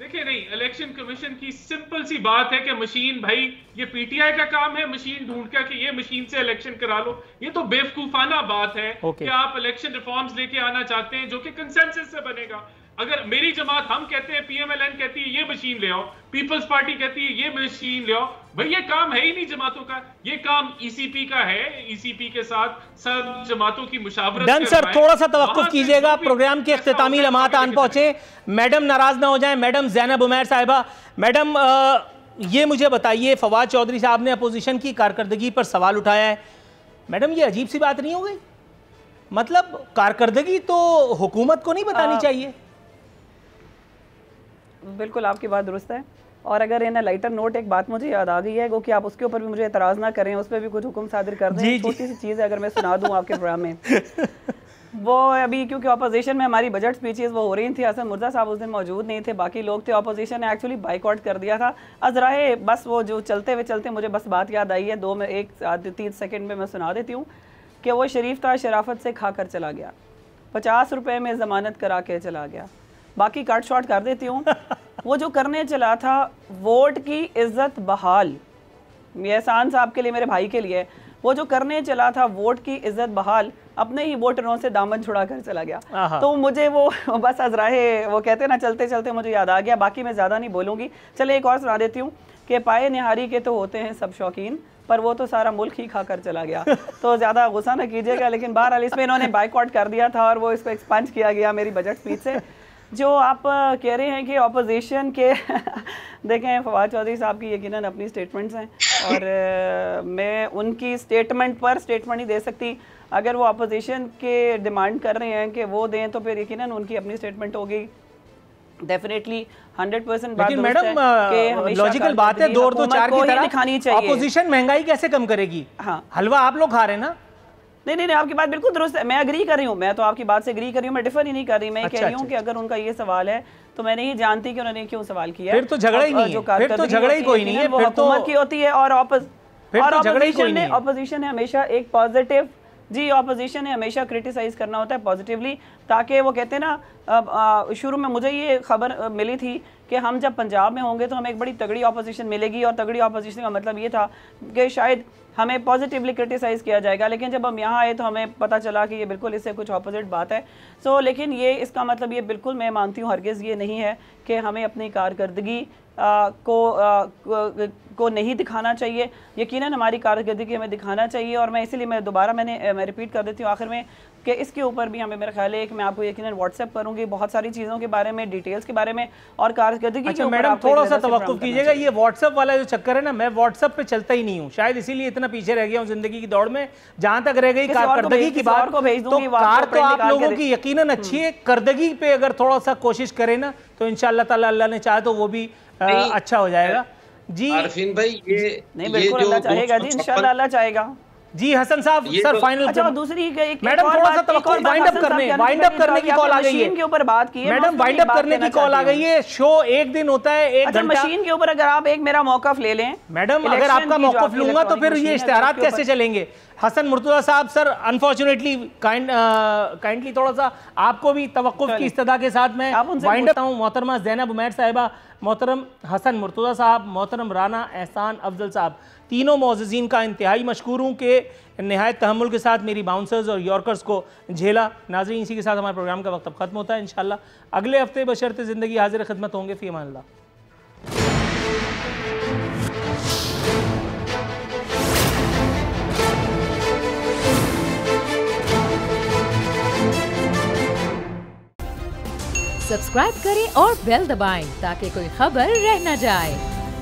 देखिए, नहीं, इलेक्शन कमीशन की सिंपल सी बात है कि मशीन, भाई ये पीटीआई का काम है मशीन ढूंढ कर कि ये मशीन से इलेक्शन करा लो। ये तो बेवकूफाना बात है कि आप इलेक्शन रिफॉर्म्स लेके आना चाहते हैं जो कि कंसेंसस से बनेगा। अगर मेरी जमात, हम कहते हैं, पीएमएलएन कहती है ये मशीन ले आओ, पीपल्स पार्टी कहती है ये मशीन ले आओ, भाई ये काम है ही नहीं जमातों का, ये काम ईसीपी का है। ईसीपी के साथ सब जमातों की मुशावरत। डन सर, थोड़ा सा तवक्कुफ कीजिएगा, प्रोग्राम के इख्तितामी लम्हात आन पहुंचे। मैडम नाराज ना हो जाएं। मैडम ज़ैनब उमैर साहिबा, मैडम ये मुझे बताइए, फवाद चौधरी साहब ने अपोजिशन की कारकर्दगी पर सवाल उठाया है। मैडम, ये अजीब सी बात नहीं हो गई? मतलब कारकर्दगी तो हुकूमत को नहीं बतानी चाहिए? बिल्कुल आपकी बात दुरुस्त है। और अगर इन लाइटर नोट एक बात मुझे याद आ गई है, वो कि आप उसके ऊपर भी मुझे एतराज़ ना करें, उस पर भी कुछ हुक्म सादिर कर दें। छोटी सी चीज़ है, अगर मैं सुना दूं आपके प्रोग्राम में वो अभी, क्योंकि अपोजिशन में हमारी बजट स्पीचेस वो हो रही थी, हसन मुर्तज़ा साहब उस दिन मौजूद नहीं थे, बाकी लोग थे। अपोजिशन ने एक्चुअली बाइकआउट कर दिया था अजराए, बस वो जो चलते मुझे बस बात याद आई है, 3 सेकेंड में मैं सुना देती हूँ कि वो शरीफ था, शराफत से खा कर चला गया, 50 रुपये में ज़मानत करा के चला गया। बाकी कट शॉर्ट कर देती हूँ। वो जो करने चला था, वोट की इज्जत बहाल, ये एहसान साहब के लिए, मेरे भाई के लिए, वो जो करने चला था वोट की इज्जत बहाल, अपने ही वोटरों से दामन छुड़ा कर चला गया। तो मुझे वो बस अजराहे, वो कहते हैं ना, चलते चलते मुझे याद आ गया। बाकी मैं ज़्यादा नहीं बोलूँगी। चले एक और सुना देती हूँ कि पाए निहारी के तो होते हैं सब शौकीन, पर वो तो सारा मुल्क ही खा कर चला गया। तो ज़्यादा गुस्सा ना कीजिएगा, लेकिन बहरहाल इसमें इन्होंने बाइकआउट कर दिया था और वो इसको एक्सपंज किया गया मेरी बजट स्पीच से। जो आप कह रहे हैं कि ऑपोजिशन के देखें, फवाद चौधरी साहब की यकीनन अपनी स्टेटमेंट्स हैं और मैं उनकी स्टेटमेंट पर स्टेटमेंट नहीं दे सकती। अगर वो ऑपोजिशन के डिमांड कर रहे हैं कि वो दें तो फिर यकीनन उनकी अपनी स्टेटमेंट होगी। डेफिनेटली 100% बात। लेकिन मैडम, लॉजिकल बात है, 2 और 2 4 की तरह दिखानी चाहिए। ऑपोजिशन महंगाई कैसे कम करेगी? हाँ, हलवा आप लोग खा रहे हैं ना। नहीं, आपकी बात बिल्कुल दुरुस्त है, मैं अग्री कर रही हूँ, मैं तो आपकी बात से अग्री कर रही हूँ, मैं डिफर ही नहीं कर रही। मैं कह रही हूँ कि अगर उनका ये सवाल है तो मैं नहीं जानती कि उन्होंने क्यों सवाल किया। फिर तो झगड़ा ही नहीं है, फिर तो झगड़ा ही कोई नहीं है, वो हुकूमत की होती है। और ऑपोजिशन ने हमेशा एक पॉजिटिव, जी ऑपोजिशन ने हमेशा क्रिटिसाइज करना होता है पॉजिटिवली, ताकि वो कहते हैं ना, शुरू में मुझे ये खबर मिली थी कि हम जब पंजाब में होंगे तो हमें एक बड़ी तगड़ी ऑपोजिशन मिलेगी, और तगड़ी ऑपोजिशन का मतलब ये था कि शायद हमें पॉजिटिवली क्रिटिसाइज़ किया जाएगा। लेकिन जब हम यहाँ आए तो हमें पता चला कि ये बिल्कुल इससे कुछ ऑपोजिट बात है। लेकिन ये इसका मतलब ये बिल्कुल मैं मानती हूँ हरगिज़ ये नहीं है कि हमें अपनी कारकर्दगी को नहीं दिखाना चाहिए। यकीनन हमारी कारकर्दगी हमें दिखाना चाहिए। और मैं इसीलिए मैं रिपीट कर देती हूँ आखिर में कि इसके ऊपर भी हमें, मेरा ख्याल है कि मैं आपको यकीनन व्हाट्सएप करूँगी बहुत सारी चीज़ों के बारे में, डिटेल्स के बारे में, और कारकर्दगी अच्छा मैडम थोड़ा सा तवक्कुफ कीजिएगा, ये व्हाट्सएप वाला जो चक्कर है ना, मैं व्हाट्सएप पे चलता ही नहीं हूँ, शायद इसीलिए इतना पीछे रह गया हूँ जिंदगी की दौड़ में। जहां तक रह गई कारकर्दगी की बात, तो कार तो आप लोगों की यकीनन अच्छी है, करदगी पे अगर थोड़ा सा कोशिश करें ना तो इंशाअल्लाह ताला अल्लाह ने चाहे तो वो भी अच्छा हो जाएगा। जी आरफीन भाई, ये नहीं बिल्कुल अल्लाह चाहेगा जी, इंशाअल्लाह अल्लाह चाहेगा जी। हसन साहब सर फाइनल। अच्छा दूसरी मैडम थोड़ा सा तवक्कुफ, वाइंड अप करने की कॉल आ गई है। के ऊपर बात की है मैडम, वाइंड अप करने की कॉल आ गई है। शो एक दिन होता है, एक घंटा। मशीन के ऊपर अगर आप एक मेरा मौकफ ले लें मैडम, अगर आपका मौकफ लूंगा तो फिर ये इश्तिहारात कैसे चलेंगे? हसन मुर्तजा साहब सर, अनफॉर्चुनेटली काइंडली थोड़ा सा आपको भी तवक्कुफ की इस्तदा के साथ मैं वाइंड अप हूं। मोहतरमा ज़ैनब उमैर साहिबा, मोहतरम हसन मुर्तजा साहब, मोहतरम राना एहसान अफजल साहब, तीनों मोअज़्ज़िज़ीन का इंतहाई मशकूर हूँ कि नहायत तहम्मुल के साथ मेरी बाउंसर्स और यॉर्कर्स को झेला। नाज़रीन, इसी के साथ हमारे प्रोग्राम का वक्त अब ख़त्म होता है। इंशाअल्लाह अगले हफ्ते बशर्ते ज़िंदगी हाजिर खिदमत होंगे। फ़ी अमानिल्लाह। सब्सक्राइब करें और बेल दबाएं ताकि कोई खबर रह न जाए।